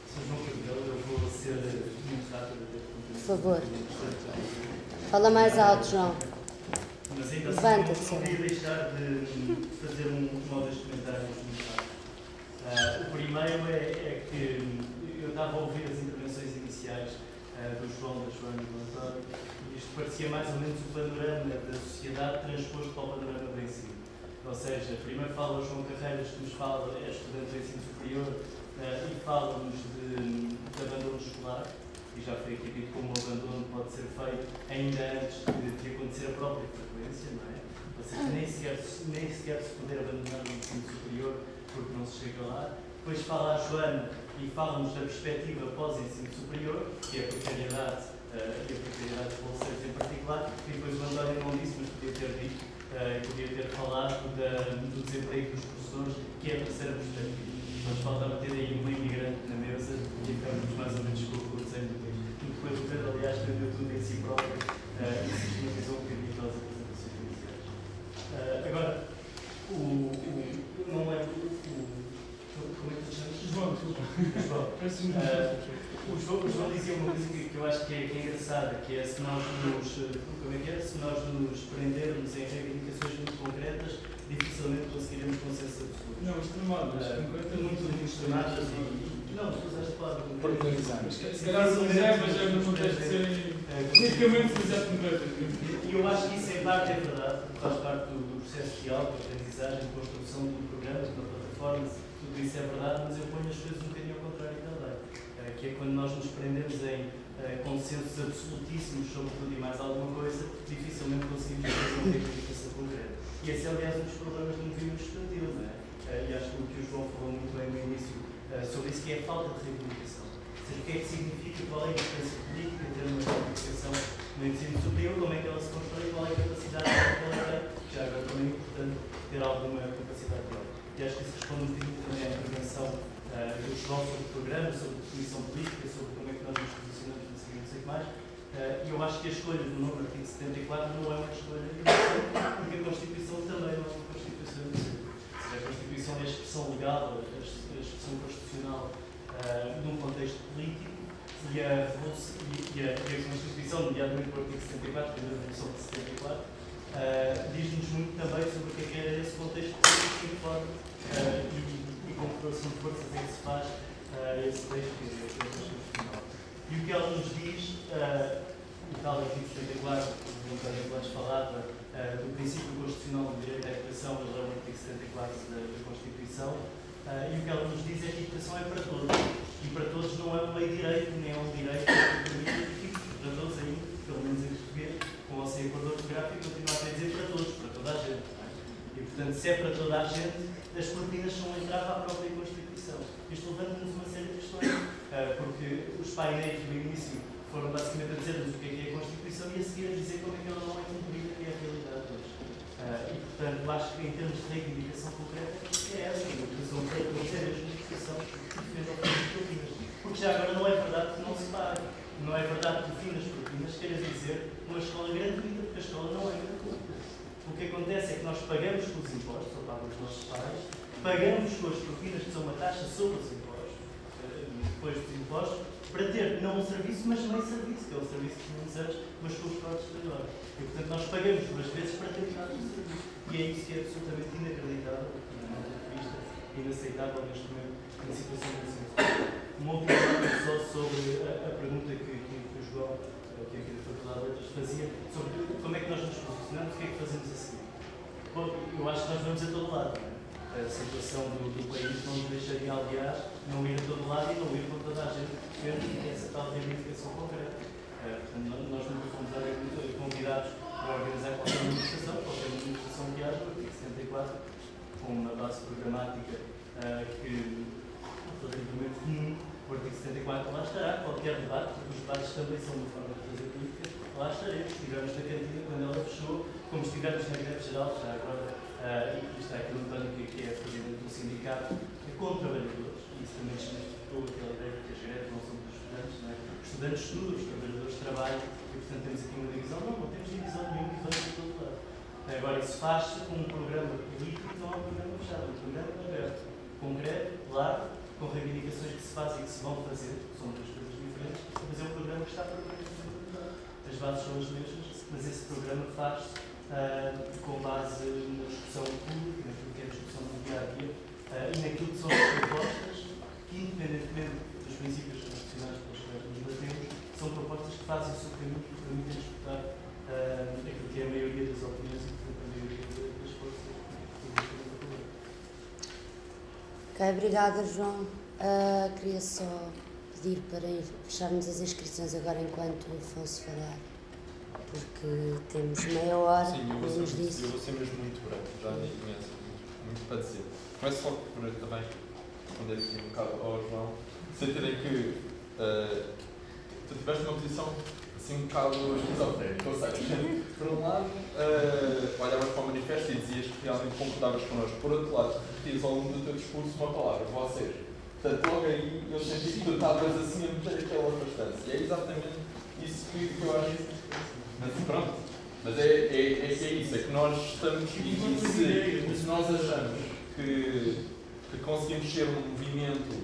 Sou João Corvelo, eu vou ser muito rápido. Por favor. Fala mais alto, João. Mas ainda Levanta-te. não queria deixar de fazer um ou dois comentários no chat. O primeiro é que eu estava a ouvir as intervenções iniciais do João, da Joana e do António, e isto parecia mais ou menos o panorama da sociedade transposto para o panorama do ensino. Ou seja, primeiro fala o João Carreiras, que nos fala, é estudante de ensino superior, e fala-nos de abandono escolar, e já foi aqui dito como o abandono pode ser feito ainda antes de acontecer a própria frequência, não é? Ou seja, nem sequer se poder abandonar o ensino superior porque não se chega lá. Depois fala a Joana e fala-nos da perspectiva pós-ensino superior, que é a precariedade e a precariedade dos bolseiros em particular, e depois o António não disse, mas podia ter dito, podia ter falado do desemprego dos professores, que é a terceira perspectiva. Mas faltava ter aí um imigrante na mesa e ficamos mais ou menos com o desenho do país. E depois o Pedro, aliás, entendeu tudo em si próprio e sistematizou um bocadinho todas as apresentações iniciais. Agora, não é como é que se chama? João. O João dizia uma coisa que eu acho que é engraçada, que é se nós nos prendermos em reivindicações muito concretas, dificilmente conseguiremos consenso absoluto. Não, extremadas. Muito extremadas e não, tu usaste a pormenorizar. Se calhar o mas é no contexto de serem politicamente demasiado concretas. E eu acho que isso em parte é verdade, porque faz parte do processo de diálogo, de aprendizagem, de construção de programas, de uma plataforma, tudo isso é verdade, mas eu ponho as coisas um bocadinho ao contrário também. Que é quando nós nos prendemos em consensos absolutíssimos sobre tudo e mais alguma coisa, dificilmente conseguimos fazer uma reivindicação concreta. E esse é, aliás, um dos problemas do movimento estudantil, não é? E acho que o que o João falou muito bem no início sobre isso, que é a falta de reivindicação. Ou seja, o que é que significa, qual é a importância política de ter uma reivindicação no ensino superior, como é que ela se constrói, qual é a capacidade que ela tem, que já agora também é importante ter alguma capacidade de ela. E acho que isso responde um bocadinho também à intervenção do João sobre programas, sobre definição política, sobre como é que nós nos posicionamos, não sei o que mais. E eu acho que a escolha do novo artigo 74 não é uma escolha inocente, porque a Constituição também não é uma Constituição inocente. A Constituição é a expressão legal, a expressão constitucional de um contexto político e a Constituição, nomeadamente o artigo 74, que é a Revolução de 74, diz-nos muito também sobre o que é esse contexto político e forma e com correlação de forças é que se faz esse texto que é o texto constitucional. E o que ela nos diz, o tal artigo 74, que o António Blanche falava, do princípio constitucional do direito à educação, ele é o artigo 74 da Constituição, e o que ela nos diz é que a educação é para todos. E para todos não é um meio direito, nem é um direito que permite difícil. Para todos ainda, pelo menos em português, com o nosso equador geográfico, continua a dizer para todos, para toda a gente. E portanto, se é para toda a gente, as propinas são um entrave à própria Constituição. Isto levanta-nos uma série de questões, porque os painéis do início foram basicamente a dizer-nos o que é a Constituição e a seguir a dizer como é que ela não é cumprida, que é a realidade hoje. E portanto, acho que em termos de reivindicação concreta, é essa a educação feita, mas é mesmo a educação que defende ao fim das propinas. Porque já agora não é verdade que não se pague. Não é verdade que o fim das propinas queira dizer uma escola gratuita, porque a escola não é gratuita. O que acontece é que nós pagamos com os impostos, ou pagam os nossos pais, pagamos com as propinas, que são uma taxa sobre os impostos, depois dos impostos, para ter não um serviço, mas meio serviço, que é um serviço de muitos anos, mas com os próprios trabalhadores. E portanto nós pagamos duas vezes para ter metade do serviço. E é isso que é absolutamente inacreditável, do meu ponto de vista, inaceitável neste momento, na situação do ensino. Uma última coisa só sobre a pergunta que o João, que aqui da Faculdade de Letras, fazia, sobre como é que nós nos posicionamos, o que é que fazemos a seguir. Bom, eu acho que nós vamos a todo lado, não é? A situação do país não nos deixaria, aliás, não ir a todo lado e não ir com toda a gente defender essa tal reivindicação concreta. Portanto, nós nunca fomos convidados para organizar qualquer manifestação que haja, o artigo 74, com uma base programática que relativamente comum, o artigo 74 lá estará, qualquer debate, porque os debates também são uma forma de fazer política, lá estaremos. Estivemos na cantina quando ela fechou, como estivemos na greve geral, já agora, e está aqui o António, que é presidente do sindicato, com trabalhadores, e isso também desmistificou aquela ideia que as greves não são dos estudantes, não é? Os estudantes estudam, os trabalhadores trabalham, e portanto temos aqui uma divisão. Não temos divisão nenhuma e vamos de todo lado. Agora, isso faz-se com um programa político, não é um programa fechado, é um programa aberto, concreto, claro, com reivindicações que se fazem e que se vão fazer, são duas coisas diferentes, mas é um programa que está para as bases são as mesmas, mas esse programa faz-se com base na discussão pública, naquilo que é a discussão do dia-a-dia e naquilo que são as propostas que, independentemente dos princípios constitucionais pelos quais nos batemos, são propostas que fazem o seu caminho e que permitem disputar aquilo que é a maioria das opiniões e, portanto, a maioria das forças do poder. Ok, obrigada, João. Queria só pedir para fecharmos as inscrições agora enquanto o Afonso falar, porque temos meia hora. Sim, eu vou ser mesmo muito breve, já nem conheço muito para dizer. Começo só por também responder aqui um bocado ao João, sentirem que tu tiveste uma posição assim um bocado esquizofrénica, ou seja, por um lado olhavas para o manifesto e dizias que realmente concordavas connosco, por outro lado repetias ao longo do teu discurso uma palavra, vocês. Portanto, logo aí eu senti que tu estavas assim a meter aquela bastância. E é exatamente isso que eu acho. Mas pronto, mas é isso, é que nós estamos, e se nós achamos que conseguimos ser um movimento,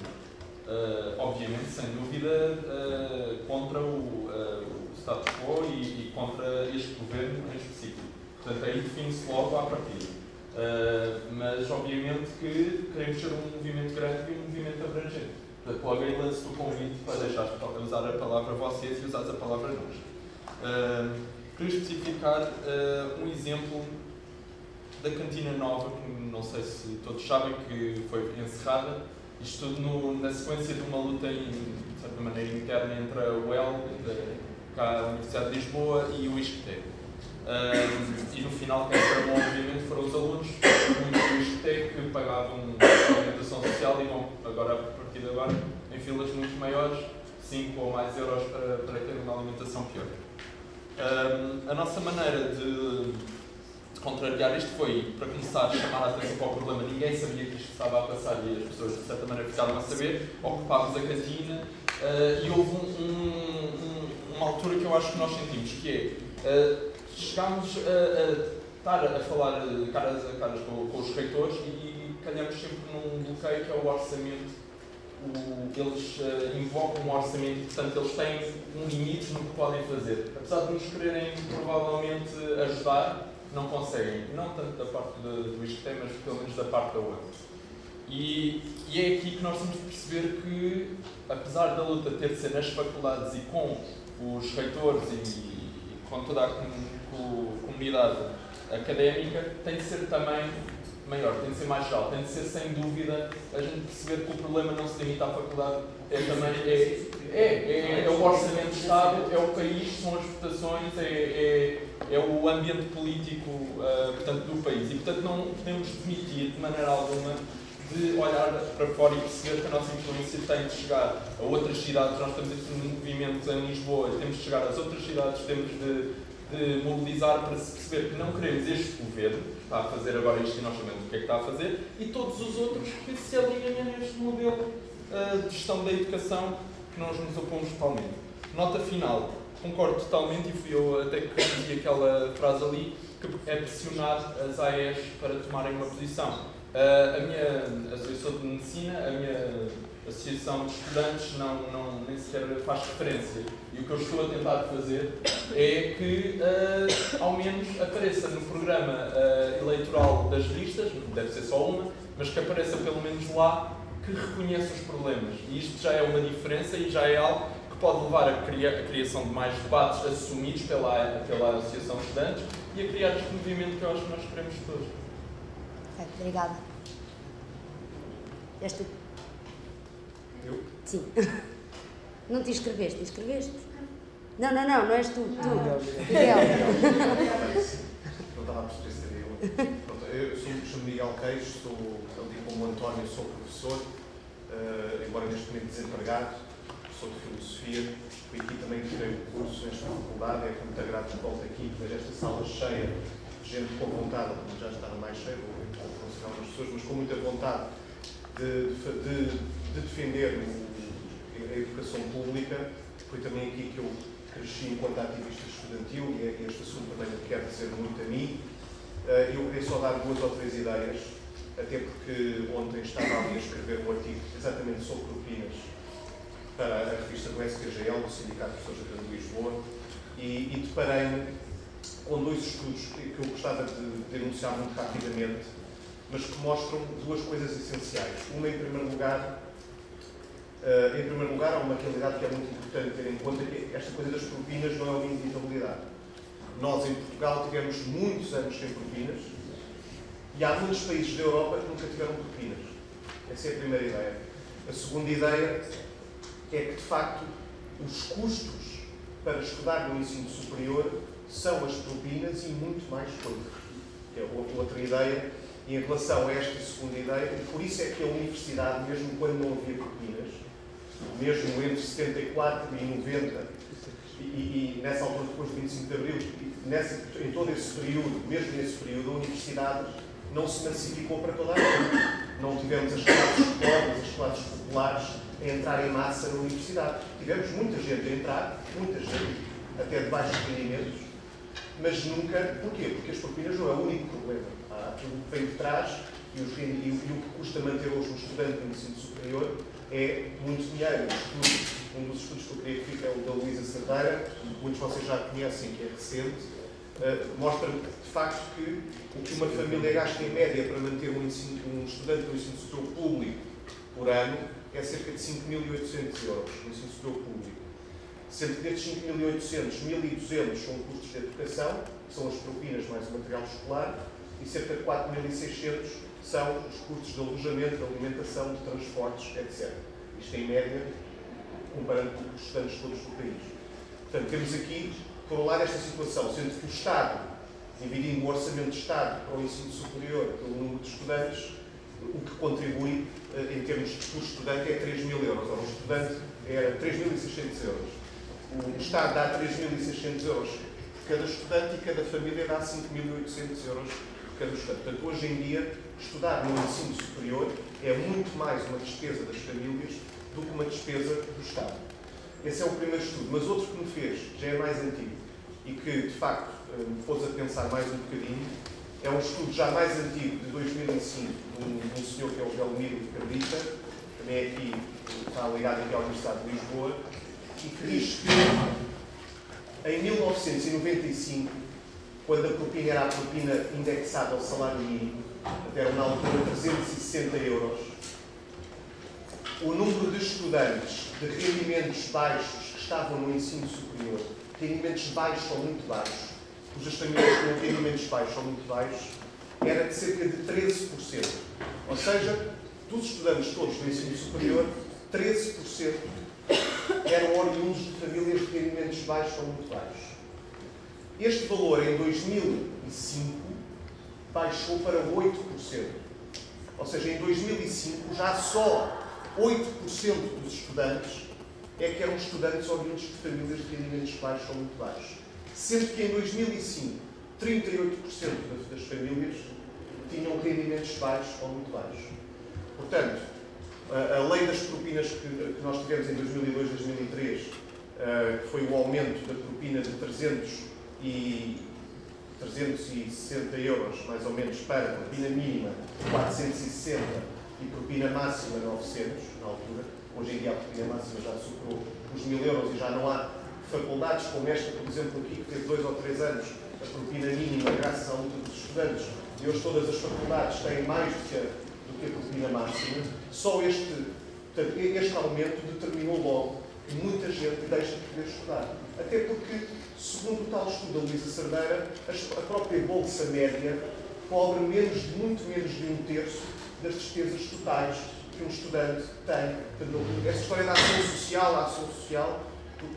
obviamente, sem dúvida, contra o status quo e contra este governo em específico. Portanto, aí define-se logo à partida. Mas, obviamente, que queremos ser um movimento grande e um movimento abrangente. Portanto, logo aí lanço o convite para deixar de usar a palavra vocês e usar a palavra nós. Queria especificar um exemplo da Cantina Nova, que não sei se todos sabem que foi encerrada, isto tudo na sequência de uma luta, de certa maneira, interna entre a UEL, a Universidade de Lisboa, e o ISCTE. E no final, quem tramou, obviamente, foram os alunos, muitos do ISCTE, que pagavam a alimentação social e vão agora, a partir de agora, em filas muito maiores, 5 ou mais euros para ter uma alimentação pior. A nossa maneira de contrariar isto foi, para começar, chamar a atenção para o problema. Ninguém sabia que isto estava a passar e as pessoas, de certa maneira, ficaram a saber. Ocupámos a cantina e houve uma altura que eu acho que nós sentimos, que é, chegámos a estar a falar caras a caras com os reitores e calhamos sempre num bloqueio que é o orçamento. Eles invocam um orçamento e, portanto, eles têm um limite no que podem fazer. Apesar de nos quererem, provavelmente, ajudar, não conseguem. Não tanto da parte do ISCTE, mas pelo menos da parte da UEL. E é aqui que nós temos de perceber que, apesar da luta ter de ser nas faculdades e com os reitores e com toda a comunidade académica, tem de ser também maior, tem de ser mais geral, tem de ser sem dúvida a gente perceber que o problema não se limita à faculdade, é o orçamento do Estado, é o país, são as votações, é o ambiente político portanto, do país. E portanto não podemos demitir de maneira alguma de olhar para fora e perceber que a nossa influência tem de chegar a outras cidades. Nós temos este movimento em Lisboa, temos de chegar às outras cidades, temos de mobilizar para se perceber que não queremos este governo que está a fazer agora isto e nós sabemos o que é que está a fazer, e todos os outros que se alinham neste modelo de gestão da educação que nós nos opomos totalmente. Nota final, concordo totalmente, e fui eu até que disse aquela frase ali, que é pressionar as AES para tomarem uma posição. Eu sou de medicina, a minha associação de estudantes nem sequer faz referência. E o que eu estou a tentar fazer é que, ao menos, apareça no programa eleitoral das listas, não deve ser só uma, mas que apareça pelo menos lá, que reconheça os problemas. E isto já é uma diferença e já é algo que pode levar à criação de mais debates assumidos pela Associação de Estudantes e a criar este movimento que eu acho que nós queremos todos. Ok, obrigada. És tu? Eu? Sim. Não te inscreveste? Inscreveste? Não és tu. Miguel. Não estava a perceber se era eu. Pronto, eu chamo Miguel Queijo, sou, ali como o António, sou professor, embora neste momento desempregado, sou de Filosofia. Fui aqui também que tirei o curso nesta faculdade, é com muito agrado que volto aqui, vejo esta sala cheia de gente com vontade, já estava mais cheia, vou considerar algumas pessoas, mas com muita vontade de defender a educação pública. Foi também aqui que eu cresci enquanto ativista estudantil e este assunto também me quer dizer muito a mim. Eu queria só dar 2 ou 3 ideias, até porque ontem estava ali a escrever um artigo exatamente sobre propinas para a revista do SPGL, do Sindicato de Professores da Grande Lisboa, e deparei-me com 2 estudos que eu gostava de denunciar muito rapidamente, mas que mostram 2 coisas essenciais. Uma, em primeiro lugar, há uma realidade que é muito importante ter em conta, que esta coisa das propinas não é uma inevitabilidade. Nós, em Portugal, tivemos muitos anos sem propinas e há muitos países da Europa que nunca tiveram propinas. Essa é a primeira ideia. A segunda ideia é que, de facto, os custos para estudar no ensino superior são as propinas e muito mais coisas. É outra ideia. E em relação a esta segunda ideia, por isso é que a universidade, mesmo quando não havia propinas, mesmo entre 74 e 90, e nessa altura depois do 25 de Abril, em todo esse período, mesmo nesse período, a universidade não se massificou para toda a gente. Não tivemos as classes pobres, as classes populares a entrar em massa na universidade. Tivemos muita gente a entrar, muita gente, até de baixos rendimentos, mas nunca. Porquê? Porque as propinas não é o único problema. Há tudo que vem de trás e o que custa manter hoje um estudante no ensino superior é muito dinheiro. Um dos estudos que eu queria referir é o da Luísa Cerdeira, muitos de vocês já conhecem, que é recente, mostra de facto que o que uma família gasta em média para manter um estudante no ensino superior público por ano é cerca de 5.800 euros no ensino superior público. Sendo que destes 5.800, 1.200 são custos de educação, que são as propinas mais o material escolar, e cerca de 4.600 são os custos de alojamento, de alimentação, de transportes, etc. Isto em média, comparando com os estudantes todos do país. Portanto, temos aqui, por um lado, esta situação, sendo que o Estado, dividindo o orçamento de Estado para o ensino superior pelo número de estudantes, o que contribui em termos de por estudante é 3.000 euros. Ou o estudante era 3.600 euros. O Estado dá 3.600 euros por cada estudante e cada família dá 5.800 euros por cada estudante. Portanto, hoje em dia, estudar no ensino superior é muito mais uma despesa das famílias do que uma despesa do Estado. Esse é o primeiro estudo. Mas outro que me fez, já é mais antigo, e que, de facto, me pôs a pensar mais um bocadinho, é um estudo já mais antigo, de 2005, de um senhor que é o Belmiro de Cardita, também é aqui, está ligado aqui à Universidade de Lisboa, e que diz que em 1995, quando a propina era a propina indexada ao salário mínimo, eram na altura 360 euros, o número de estudantes de rendimentos baixos que estavam no ensino superior, rendimentos baixos ou muito baixos, cujas famílias com rendimentos baixos ou muito baixos, era de cerca de 13%. Ou seja, dos estudantes todos do ensino superior, 13% eram oriundos de famílias de rendimentos baixos ou muito baixos. Este valor, em 2005, baixou para 8%. Ou seja, em 2005, já só 8% dos estudantes é que eram estudantes oriundos de famílias de rendimentos baixos ou muito baixos. Sendo que em 2005, 38% das famílias tinham rendimentos baixos ou muito baixos. Portanto, a lei das propinas que nós tivemos em 2002, 2003, que foi o aumento da propina de 360 euros, mais ou menos, para a propina mínima de 460 e propina máxima 900, na altura. Hoje em dia a propina máxima já superou os 1.000 euros e já não há faculdades como esta, por exemplo, aqui, que teve 2 ou 3 anos a propina mínima graças à luta dos estudantes. E hoje todas as faculdades têm mais do que a propina máxima. Só este aumento determinou logo que muita gente deixa de poder estudar. Até porque, segundo o tal estudo da Luísa Cerdeira, a própria bolsa média cobre muito menos de 1/3 das despesas totais que um estudante tem. Essa história da ação social, a ação social,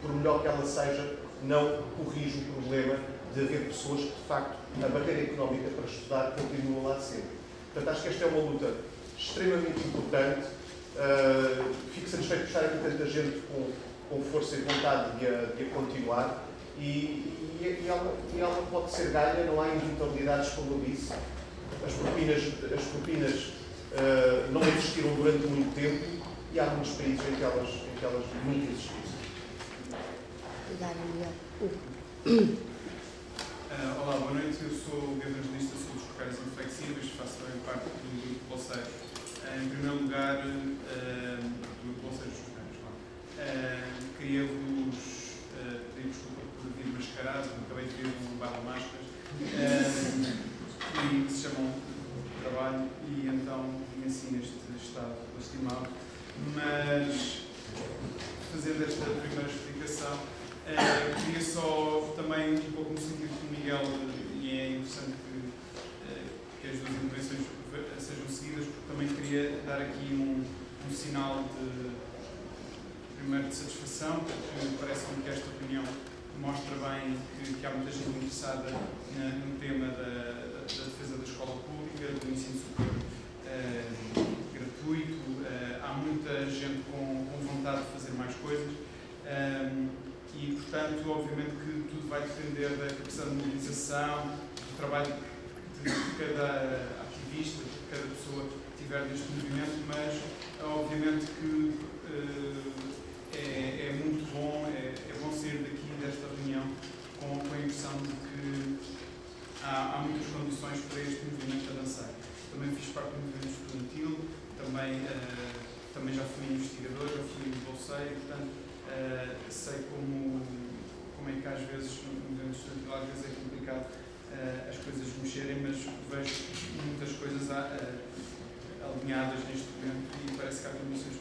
por melhor que ela seja, não corrige o problema de haver pessoas que, de facto, a barreira económica para estudar continua lá sempre. Portanto, acho que esta é uma luta extremamente importante. Fico satisfeito de estar aqui tanta gente com força e vontade de a continuar. E ela pode ser ganha, não há inevitabilidades, como eu disse. As propinas não existiram durante muito tempo e há muitos países em que elas nunca existiram. Olá, boa noite. Eu sou o evangelista, sou dos Precários Inflexíveis, faço também parte do grupo Bolseiros. Em primeiro lugar, do grupo Bolseiros Estudantes. Queria-vos pedir desculpa por vir mascarado, acabei de vir um bar de máscaras, e que se chamam trabalho, e então vim assim neste estado lastimado. Mas, fazendo esta primeira explicação, queria só também, um pouco no sentido do Miguel, e é interessante que as duas intervenções sejam seguidas, porque também queria dar aqui um sinal primeiro de satisfação, porque parece-me que esta opinião mostra bem que há muita gente interessada no tema da defesa da escola pública, do ensino superior gratuito. Há muita gente com vontade de fazer mais coisas. E, portanto, obviamente que tudo vai depender da capacidade de mobilização, do trabalho de cada ativista, de cada pessoa que tiver neste movimento, mas, obviamente, que é muito bom, é bom sair daqui desta reunião com a impressão de que há muitas condições para este movimento avançar. Também fiz parte do movimento estudantil, também já fui investigador, já fui bolseiro, portanto, sei como é que às vezes no movimento estudantil às vezes é complicado as coisas mexerem, mas vejo muitas coisas alinhadas neste momento e parece que há condições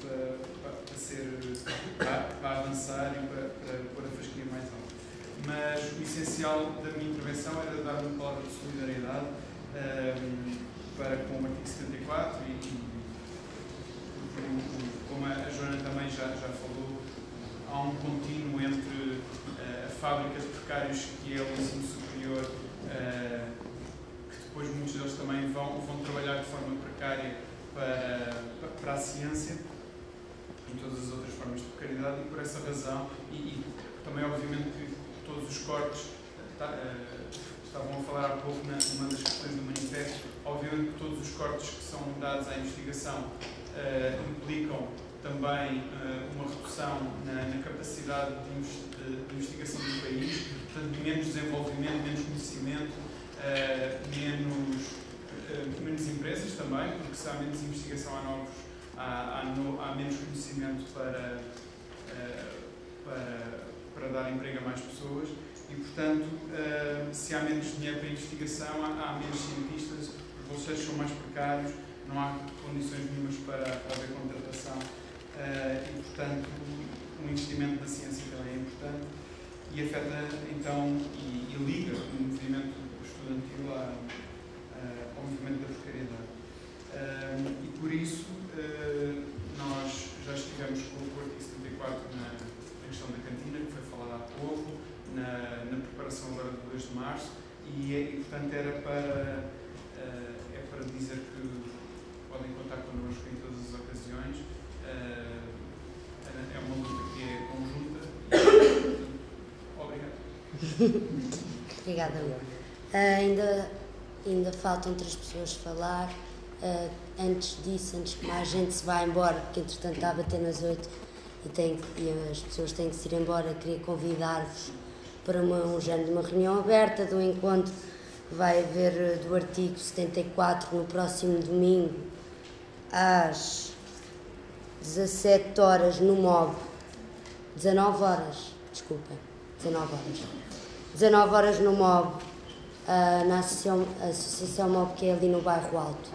para avançar e para pôr a fasquia mais alta. Mas o essencial da minha intervenção era dar uma palavra de solidariedade para com o artigo 74 e como a Joana também já falou, há um contínuo entre a fábrica de precários que é o ensino superior, que depois muitos deles também vão trabalhar de forma precária para a ciência e todas as outras formas de precariedade, e por essa razão, e também obviamente que todos os cortes, estavam a falar há pouco numa das questões do manifesto, obviamente que todos os cortes que são dados à investigação implicam também uma redução na capacidade de investigação do país, portanto, menos desenvolvimento, menos conhecimento, menos empresas também, porque se há menos investigação há menos conhecimento para dar emprego a mais pessoas e, portanto, se há menos dinheiro para investigação, há menos cientistas, os bolseiros são mais precários, não há condições nenhumas para haver contratação e, portanto, um investimento na ciência também é importante e afeta, então, e liga o movimento estudantil ao movimento da precariedade. E por isso, nós já estivemos com o artigo 74 na questão da cantina, que foi falada há pouco, na preparação agora do 2 de março, e portanto, era para dizer que podem contar connosco em todas as ocasiões. É uma luta que é conjunta. Obrigado. Obrigada, Lu. Ainda faltam 3 pessoas a falar. Antes que mais gente se vá embora, porque entretanto está a bater nas 8 e as pessoas têm que se ir embora, queria convidar-vos para um género de uma reunião aberta, de um encontro que vai haver do artigo 74 no próximo domingo, às 17 horas no MOB, 19 horas no MOB, na Associação MOB, que é ali no Bairro Alto.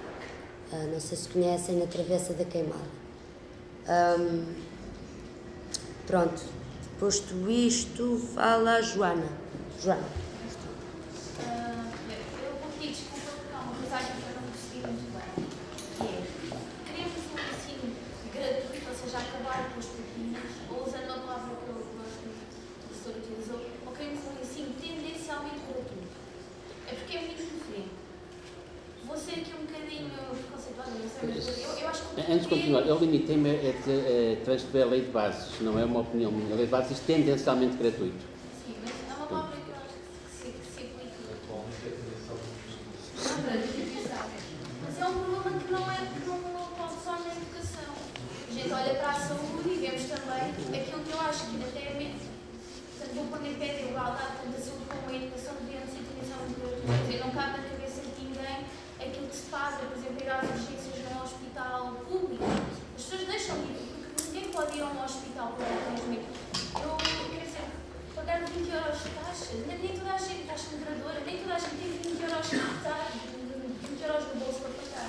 Não sei se conhecem, na Travessa da Queimada. Pronto, posto isto, fala a Joana. Joana. Eu vou pedir desculpa porque há uma mensagem que eu não percebi muito bem, que é: queremos um ensino gratuito, ou seja, acabar com as propinas, ou usando a palavra que o professor utilizou, ou queremos um ensino tendencialmente gratuito. É porque é muito diferente. Vou ser aqui um bocadinho preconceituosa, não sei, mas eu acho que... Antes de continuar, eu limitei-me a transcrever a lei de bases, não é uma opinião minha. A lei de bases diz tendencialmente gratuito. Sim, mas é uma palavra que eu acho que se aplica. Mas é um problema que não ocorre só na educação. A gente olha para a saúde e vemos também aquilo que eu acho que até é mesmo. Portanto, vou pôr em pé de igualdade, tanto a saúde como a educação deviam ser tendencialmente gratuitas. Quer dizer, não cabe na cabeça de ninguém aquilo que se paga, por exemplo, ir às urgências num hospital público. As pessoas deixam de ir, porque ninguém pode ir a um hospital público mesmo. Eu quero dizer, pagar 20 euros de taxa, nem toda a gente, taxa moderadora, nem toda a gente tem 20 euros de taxa, 20 euros no bolso para pagar.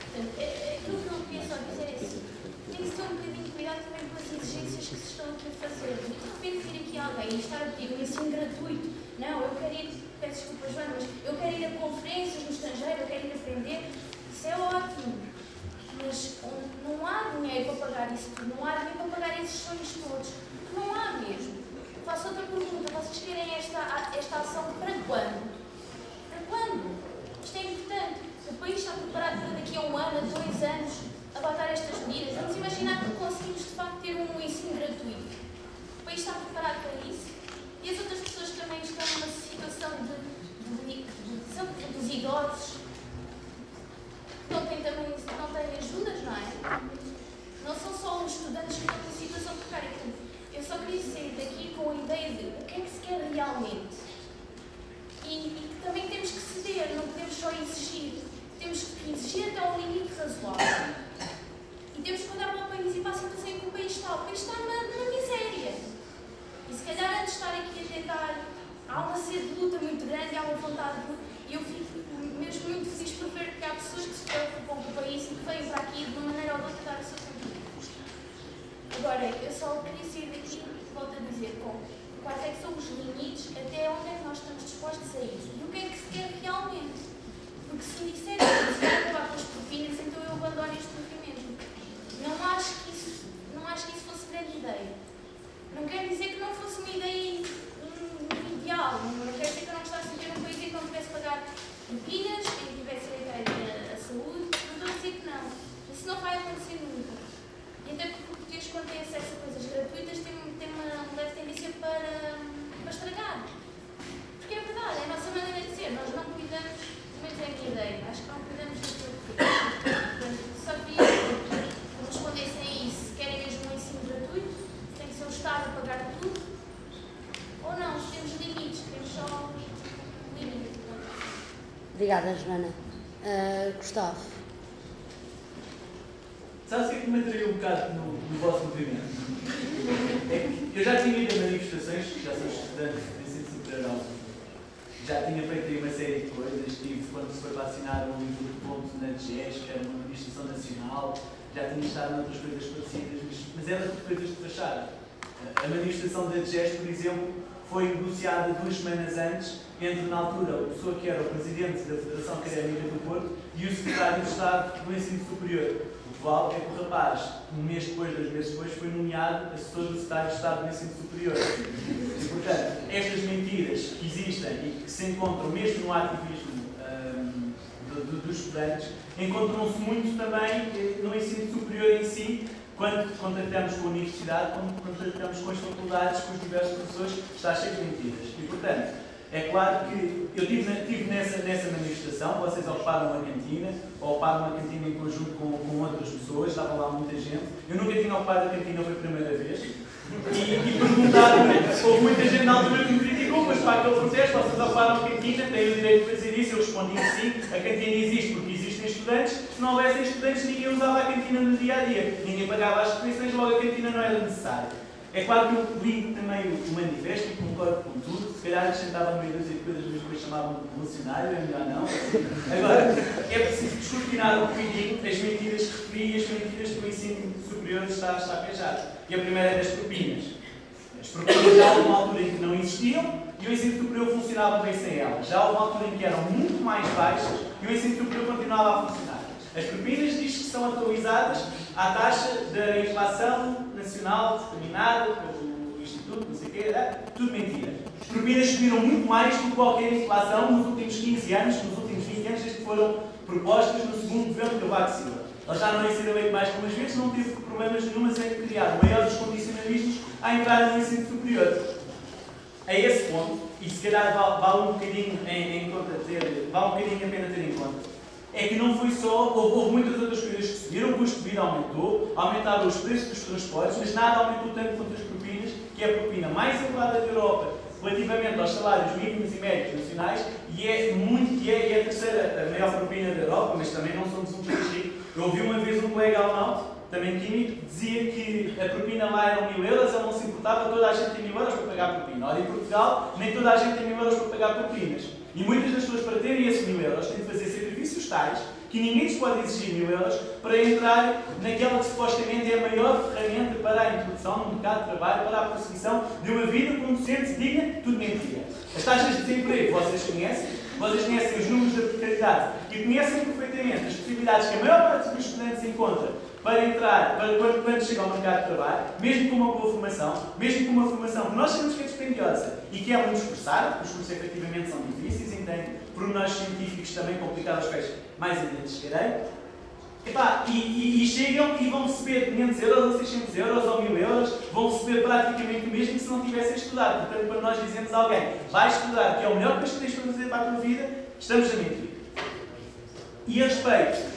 Portanto, aquilo que eu penso a dizer é assim: tem que ter um bocadinho de cuidado também com as exigências que se estão aqui a fazer. De repente vir aqui alguém e estar a pedir um ensino gratuito, não, eu quero ir, peço desculpa, Joana, mas eu quero ir a conferências no estrangeiro, eu quero ir aprender, isso é ótimo. Mas não há dinheiro para pagar isso tudo, não há dinheiro para pagar esses sonhos todos, porque não há mesmo. Faço outra pergunta: vocês querem esta ação para quando? Para quando? Isto é importante. O país está preparado para daqui a 1 ano, a 2 anos, abater estas medidas. Vamos imaginar que conseguimos de facto ter um ensino gratuito. O país está preparado para isso? E as outras pessoas também estão numa situação dos idosos, não têm ajudas, não é? Não são só os estudantes que estão em situação precária. Eu só queria sair daqui com a ideia de o que é que se quer realmente. E também temos que ceder, não podemos só exigir. Temos que exigir até um limite razoável. E temos que olhar para o país e para a situação em que o país está. O país está na miséria. E se calhar antes de estar aqui a tentar, há uma sede de luta muito grande, há uma vontade de luta. E eu fico mesmo muito feliz por ver que há pessoas que se preocupam com o país e que vêm para aqui de uma maneira ou de outra dar o seu contributo. Agora, eu só queria sair daqui e volto a dizer, quais é que são os limites, até onde é que nós estamos dispostos a ir e o que é que se quer realmente. Porque se me disserem que se vai acabar com as propinas, então eu abandono este movimento. Não acho que isso fosse grande ideia. Não quer dizer que não fosse uma ideia ideal. Não quer dizer que eu não gostasse de ter um país em que não tivesse que pagar propinas, em que tivesse direito à saúde. Não estou a dizer que não. Isso não vai acontecer nunca. E até porque o português, quando tem acesso a coisas gratuitas, tem uma leve tendência para estragar. Porque é verdade, é a nossa maneira de ser. Nós não cuidamos, pelo menos é a minha ideia, acho que não cuidamos daquilo que temos. Só queria que respondessem a isso. Se querem mesmo um ensino gratuito, tem que ser o Estado a pagar tudo, ou não, se temos limites, temos só limites. Obrigada, Joana. Gustavo. Sabes o que é que me atraiu um bocado no vosso movimento? É que eu já tinha ido a manifestações, já sou estudante de ensino superior, já tinha feito aí uma série de coisas, tive quando se foi vacinar um livro de ponto na DGES, que era uma manifestação nacional, já tinha estado noutras coisas parecidas, mas era de coisas de fachada. A manifestação da DGES, por exemplo, foi negociada 2 semanas antes entre, na altura, a pessoa que era o presidente da Federação Académica do Porto e o secretário de Estado do Ensino Superior. O que vale é que o rapaz, 1 mês depois, 2 meses depois, foi nomeado assessor do secretário de Estado do Ensino Superior. E, portanto, estas mentiras que existem e que se encontram mesmo no ativismo dos estudantes, encontram-se muito também no ensino superior em si, quando contactamos com a universidade, quando contactamos com as faculdades, com os diversos professores, está cheio de mentiras. E, portanto, é claro que eu estive nessa manifestação, vocês ocuparam uma cantina em conjunto com outras pessoas, estava lá muita gente. Eu nunca tinha ocupado a cantina, foi a primeira vez. E perguntaram-me, houve muita gente na altura que me criticou, mas para aquele protesto, vocês ocuparam a cantina, têm o direito de fazer isso. Eu respondi que sim, a cantina existe porque existem estudantes. Se não houvessem estudantes, ninguém usava a cantina no dia a dia. Ninguém pagava as refeições, logo a cantina não era necessária. É claro que eu li também o manifesto e concordo com tudo. Se calhar acrescentava meia dúzia de coisas, mas depois chamavam de revolucionário, é melhor não. Agora, é preciso descortinar um bocadinho as mentiras que referi e as mentiras que o ensino superior está pejado. E a primeira é das propinas. As propinas já houve uma altura em que não existiam e o ensino superior funcionava bem sem elas. Já houve uma altura em que eram muito mais baixas e o ensino superior continuava a funcionar. As propinas diz que são atualizadas à taxa da inflação nacional determinada pelo Instituto, não sei o quê, tudo mentira. As propinas subiram muito mais do que qualquer inflação nos últimos 15 anos, nos últimos 20 anos, desde que foram propostas no segundo governo de Cavaco Silva. Elas já não incidiram bem mais que umas vezes, não teve problemas nenhumas em criar o maior dos condicionalismos à entrada no ensino superior. A esse ponto, e se calhar vale um bocadinho a pena ter em conta, é que não foi só, houve muitas outras coisas que subiram, o custo de vida aumentou, aumentaram os preços dos transportes, mas nada aumentou tanto quanto as propinas, que é a propina mais elevada da Europa relativamente aos salários mínimos e médios nacionais e é a terceira a maior propina da Europa, mas também não somos um país rico. Eu ouvi uma vez um colega alemão, também químico, que dizia que a propina lá eram 1000 euros, ele não se importava, toda a gente tem 1000 euros para pagar propina. Ora, em Portugal, nem toda a gente tem 1000 euros para pagar propinas. E muitas das pessoas, para terem esses 1000 euros, têm de fazer sacrifícios tais que ninguém lhes pode exigir 1000 euros para entrar naquela que supostamente é a maior ferramenta para a introdução no mercado de trabalho, para a perseguição de uma vida como decente, digna, tudo mentira. As taxas de desemprego vocês conhecem os números da precariedade e conhecem perfeitamente as possibilidades que a maior parte dos estudantes encontra para entrar, quando chegam ao mercado de trabalho, mesmo com uma boa formação, mesmo com uma formação que nós sabemos que é dispendiosa e que é muito esforçada, porque os cursos efetivamente são difíceis e têm pormenores científicos também complicados, aos quais mais ainda chegarei. E chegam e vão receber 500 euros ou 600 euros ou 1000 euros, vão receber praticamente o mesmo que se não tivessem estudado. Portanto, quando nós dizemos a alguém, vai estudar, que é o melhor que tens para fazer para a tua vida, estamos a mentir. E a respeito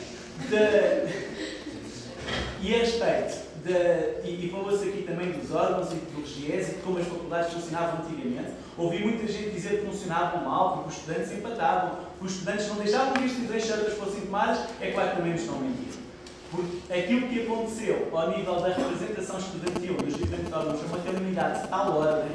e falou-se aqui também dos órgãos e do GES e de como as faculdades funcionavam antigamente. Ouvi muita gente dizer que funcionavam mal, porque os estudantes empatavam, que os estudantes não deixavam que as decisões certas fossem tomadas. É claro que também estão a mentir. Porque aquilo que aconteceu ao nível da representação estudantil dos diferentes órgãos foi uma calamidade de tal ordem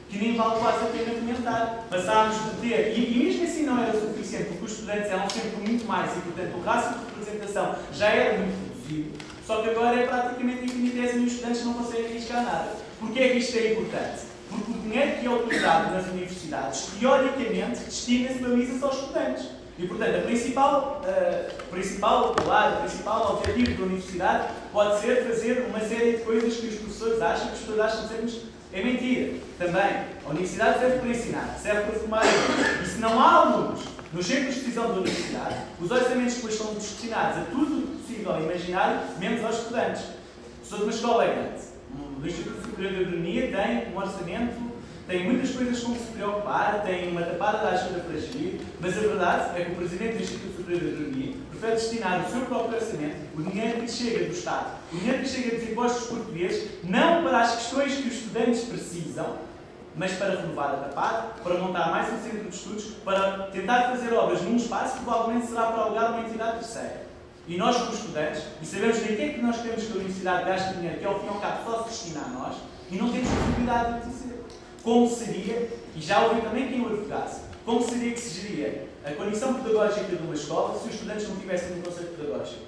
que nem vale quase a pena comentar. Passámos de ter, e mesmo assim não era suficiente, porque os estudantes eram sempre muito mais, e portanto o rácio de representação já era muito reduzido, só que agora é praticamente infinitésimo e os estudantes não conseguem arriscar nada. Porquê é que isto é importante? Porque o dinheiro que é utilizado nas universidades, teoricamente, destina-se baliza-se aos estudantes. E, portanto, o principal objetivo da universidade pode ser fazer uma série de coisas que os professores acham, que os professores acham sempre é mentira. Também, a universidade serve para ensinar, serve para formar alunos. E se não há alunos nos centros de decisão da universidade, os orçamentos depois são destinados a tudo possível e imaginário, menos aos estudantes. Se uma escola é grande, o Instituto Superior de Agronomia tem um orçamento, tem muitas coisas com que se preocupar, tem uma tapada da ajuda para gerir, mas a verdade é que o Presidente do Instituto Superior de Agronomia prefere destinar o seu próprio orçamento, o dinheiro que chega do Estado, o dinheiro que chega dos impostos portugueses, não para as questões que os estudantes precisam, mas para renovar a tapada, para montar mais um centro de estudos, para tentar fazer obras num espaço que provavelmente será para alugar uma entidade terceira. E nós, como estudantes, e sabemos nem que é que nós queremos que a universidade gaste dinheiro, que ao fim e ao cabo só se destina a nós, e não temos possibilidade de dizer. Como seria, e já ouvi também quem o advogasse, como seria que se geria a condição pedagógica de uma escola se os estudantes não tivessem um conceito pedagógico?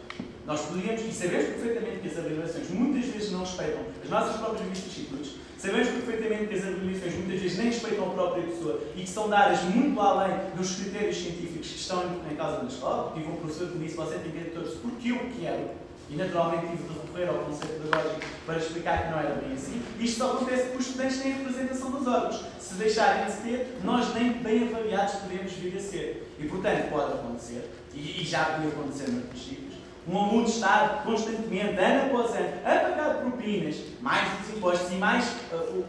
Nós poderíamos, e sabemos perfeitamente que as avaliações muitas vezes não respeitam as nossas próprias vicissitudes, sabemos perfeitamente que as avaliações muitas vezes nem respeitam a própria pessoa e que são dadas muito além dos critérios científicos que estão em causa na escola. Tive um professor que me disse: você tem que ter todos porque eu quero. E naturalmente tive de recorrer ao conceito pedagógico para explicar que não era bem assim. Isto só acontece porque os estudantes têm a representação dos órgãos. Se deixarem de ter, nós nem bem avaliados podemos vir a ser. E portanto pode acontecer, e já podia acontecer noutros sítios, um aluno estar constantemente, ano após ano, a pagar propinas, mais os impostos e mais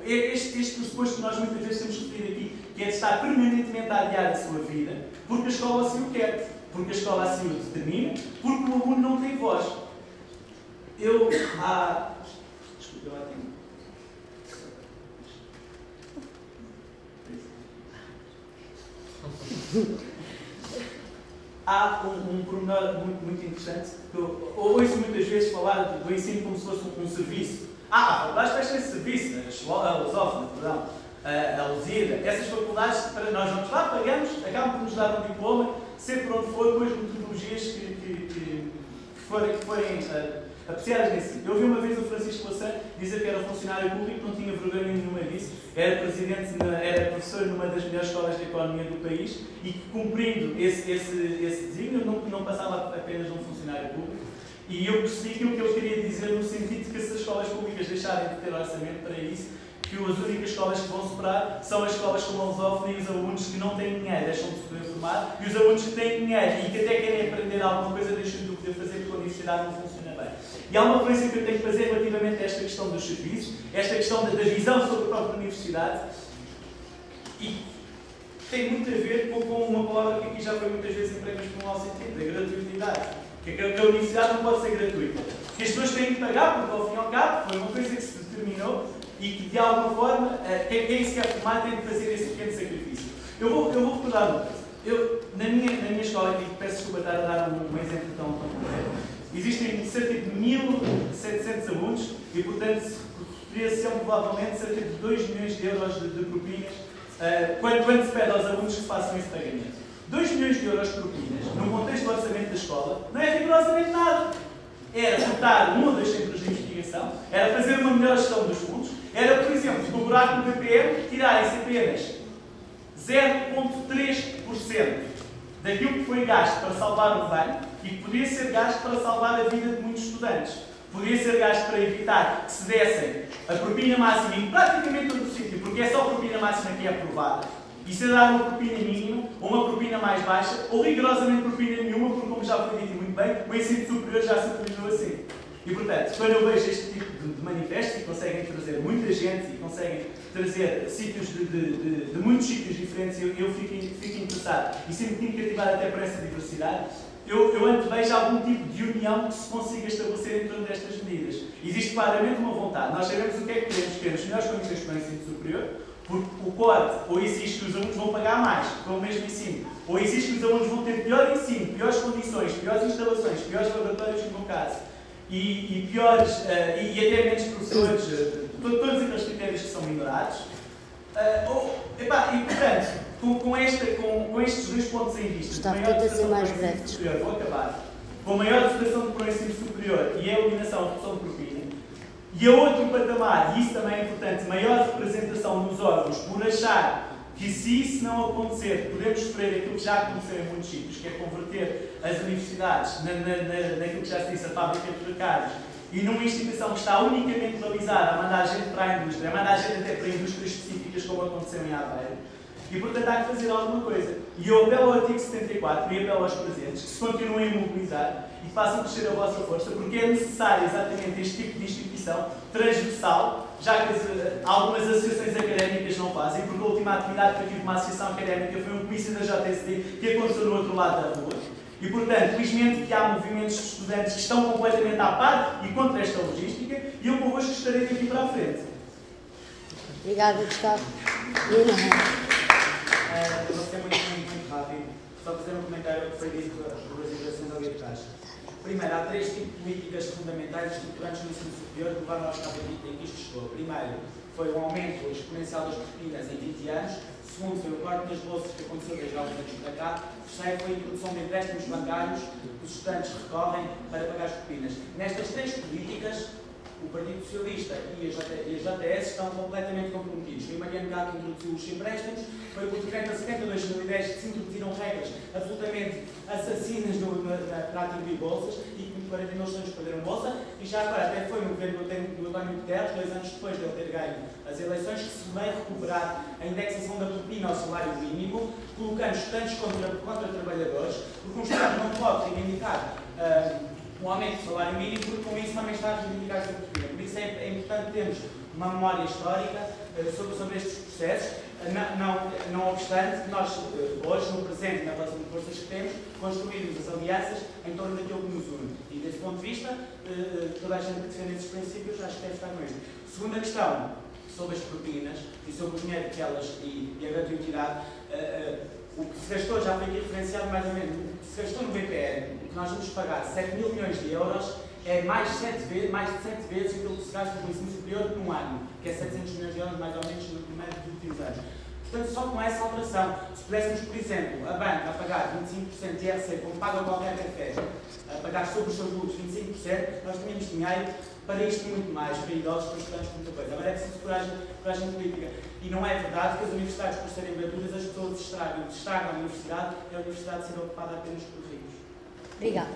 este pressuposto que nós muitas vezes temos referido aqui, que é de estar permanentemente a adiar a sua vida, porque a escola assim o quer, porque a escola assim o determina, porque o aluno não tem voz. Há um pormenor muito interessante que eu ouço muitas vezes falar do ensino como se fosse um serviço. Faculdades prestam esse serviço, a lusófona, perdão, a Lusíada, essas faculdades, para nós vamos lá, pagamos, acabam por nos dar um diploma, seja por onde for, com as metodologias que forem apreciadas nesse sentido. Eu ouvi uma vez o Francisco Lassan dizer que era funcionário público, não tinha vergonha nenhuma disso, era professor numa das melhores escolas de economia do país e que, cumprindo esse desígnio, não passava apenas de um funcionário público. E eu percebi aquilo que eu queria dizer no sentido de que se as escolas públicas deixarem de ter orçamento para isso, que as únicas escolas que vão superar são as escolas como a lusófona e os alunos que não têm dinheiro deixam de se poder formar, e os alunos que têm dinheiro e que até querem aprender alguma coisa deixam de o poder fazer porque a universidade não funciona bem. E há uma referência que eu tenho que fazer relativamente a esta questão dos serviços, esta questão da visão sobre a própria universidade, e tem muito a ver com uma palavra que aqui já foi muitas vezes empregada por um mau sentido, a gratuidade. Que a universidade não pode ser gratuita. Que as pessoas têm que pagar, porque ao fim e ao cabo foi uma coisa que se determinou e que de alguma forma quem se quer formar tem que fazer esse pequeno sacrifício. Eu vou recordar uma coisa. Na minha escola, e peço desculpa estar a dar um exemplo tão concreto, existem cerca de 1.700 alunos e, portanto, seriam provavelmente cerca de 2 milhões de euros de propinas quando se pede aos alunos que façam esse pagamento. 2 milhões de euros de propinas, num contexto do orçamento da escola, não é rigorosamente nada. Era dotar um ou dois centros de investigação, era fazer uma melhor gestão dos fundos, era, por exemplo, no buraco do BPM, tirarem-se apenas 0,3% daquilo que foi gasto para salvar o banho e que podia ser gasto para salvar a vida de muitos estudantes. Podia ser gasto para evitar que se dessem a propina máxima em praticamente todo o sítio, porque é só a propina máxima que é aprovada. E se dar uma propina mínima, ou uma propina mais baixa, ou rigorosamente propina nenhuma, porque, como já foi dito muito bem, o ensino superior já se utilizou assim. E, portanto, quando eu vejo este tipo de manifestos, e conseguem trazer muita gente, e conseguem trazer sítios de muitos sítios diferentes, eu fico interessado. E sinto-me cativado até por essa diversidade. Eu antevejo algum tipo de união que se consiga estabelecer em torno destas medidas. Existe claramente uma vontade. Nós sabemos o que é que queremos melhores condições para o ensino superior, porque o corte ou exige que os alunos vão pagar mais pelo mesmo ensino, ou exige que os alunos vão ter pior ensino, piores condições, piores instalações, piores laboratórios no meu caso, e piores, e até menos professores, todos aqueles critérios que são minorados. E portanto, com estes dois pontos em vista, Gustavo, tenta ser mais breve. superior, vou acabar, com a maior dotação para o ensino superior e a eliminação da redução de propina, e a outro patamar, e isso também é importante, maior representação dos órgãos, por achar que se isso não acontecer, podemos sofrer aquilo que já aconteceu em muitos sítios, que é converter as universidades naquilo que já se disse, a fábrica de recados, e numa instituição que está unicamente balizada a mandar gente para a indústria, a mandar gente até para indústrias específicas, como aconteceu em Aveiro. E, portanto, há que fazer alguma coisa. E eu apelo ao artigo 74 e apelo aos presentes que se continuem a mobilizar e que façam crescer a vossa força, porque é necessário exatamente este tipo de instituição transversal, já que algumas associações académicas não fazem, porque a última atividade que eu tive de uma associação académica foi um comício da JSD que aconteceu no outro lado da rua. E, portanto, felizmente que há movimentos de estudantes que estão completamente à par e contra esta logística, e eu convosco estarei daqui para a frente. Obrigada, Gustavo. Vou ser muito rápido. Só fazer um comentário ao que foi dito sobre as interações ali atrás. Primeiro, há 3 tipos de políticas fundamentais estruturantes no ensino superior que levaram ao estado em que isto chegou. Primeiro, foi o aumento exponencial das propinas em 20 anos. Segundo, foi o corte das bolsas que aconteceu desde há uns anos para cá. Terceiro, foi a introdução de empréstimos bancários que os estudantes recorrem para pagar as propinas. Nestas 3 políticas, o Partido Socialista e a JS estão completamente comprometidos. Foi Mariano Gá que introduziu os empréstimos, foi o Decreto 70 de 2010 que se introduziram regras absolutamente assassinas para atribuir bolsas e que 49 estudantes perderam bolsa, e já agora até foi no governo do António Guterres, 2 anos depois de ele ter ganho as eleições, que se vai recuperar a indexação da propina ao salário mínimo, colocando estudantes contra trabalhadores, porque um estudante não pode reivindicar um aumento do salário mínimo, porque com isso também está a reivindicar essa propina. Por isso é importante termos uma memória histórica sobre estes processos, não obstante que nós hoje, no presente, na relação de forças que temos, construímos as alianças em torno daquilo que nos une. E desse ponto de vista, toda a gente que defende esses princípios acho que deve estar com isto. Segunda questão, sobre as propinas e sobre o dinheiro que elas e a gratuitidade. O que se gastou, já foi aqui referenciado mais ou menos, o que se gastou no BPR, o que nós vamos pagar 7 mil milhões de euros, é mais de 7 vezes aquilo que se gasta no ensino superior num ano, que é 700 milhões de euros mais ou menos no primeiro dos últimos anos. Portanto, só com essa alteração, se pudéssemos, por exemplo, a banca a pagar 25% de IRC, como paga qualquer café, a pagar sobre os seus lucros 25%, nós tínhamos dinheiro para isto e muito mais, para idosos, para estudantes, para muita coisa. Agora é preciso coragem política. E não é verdade que as universidades, por serem gratuitas, as pessoas estragam a universidade e a universidade ser ocupada apenas por ricos. Obrigada.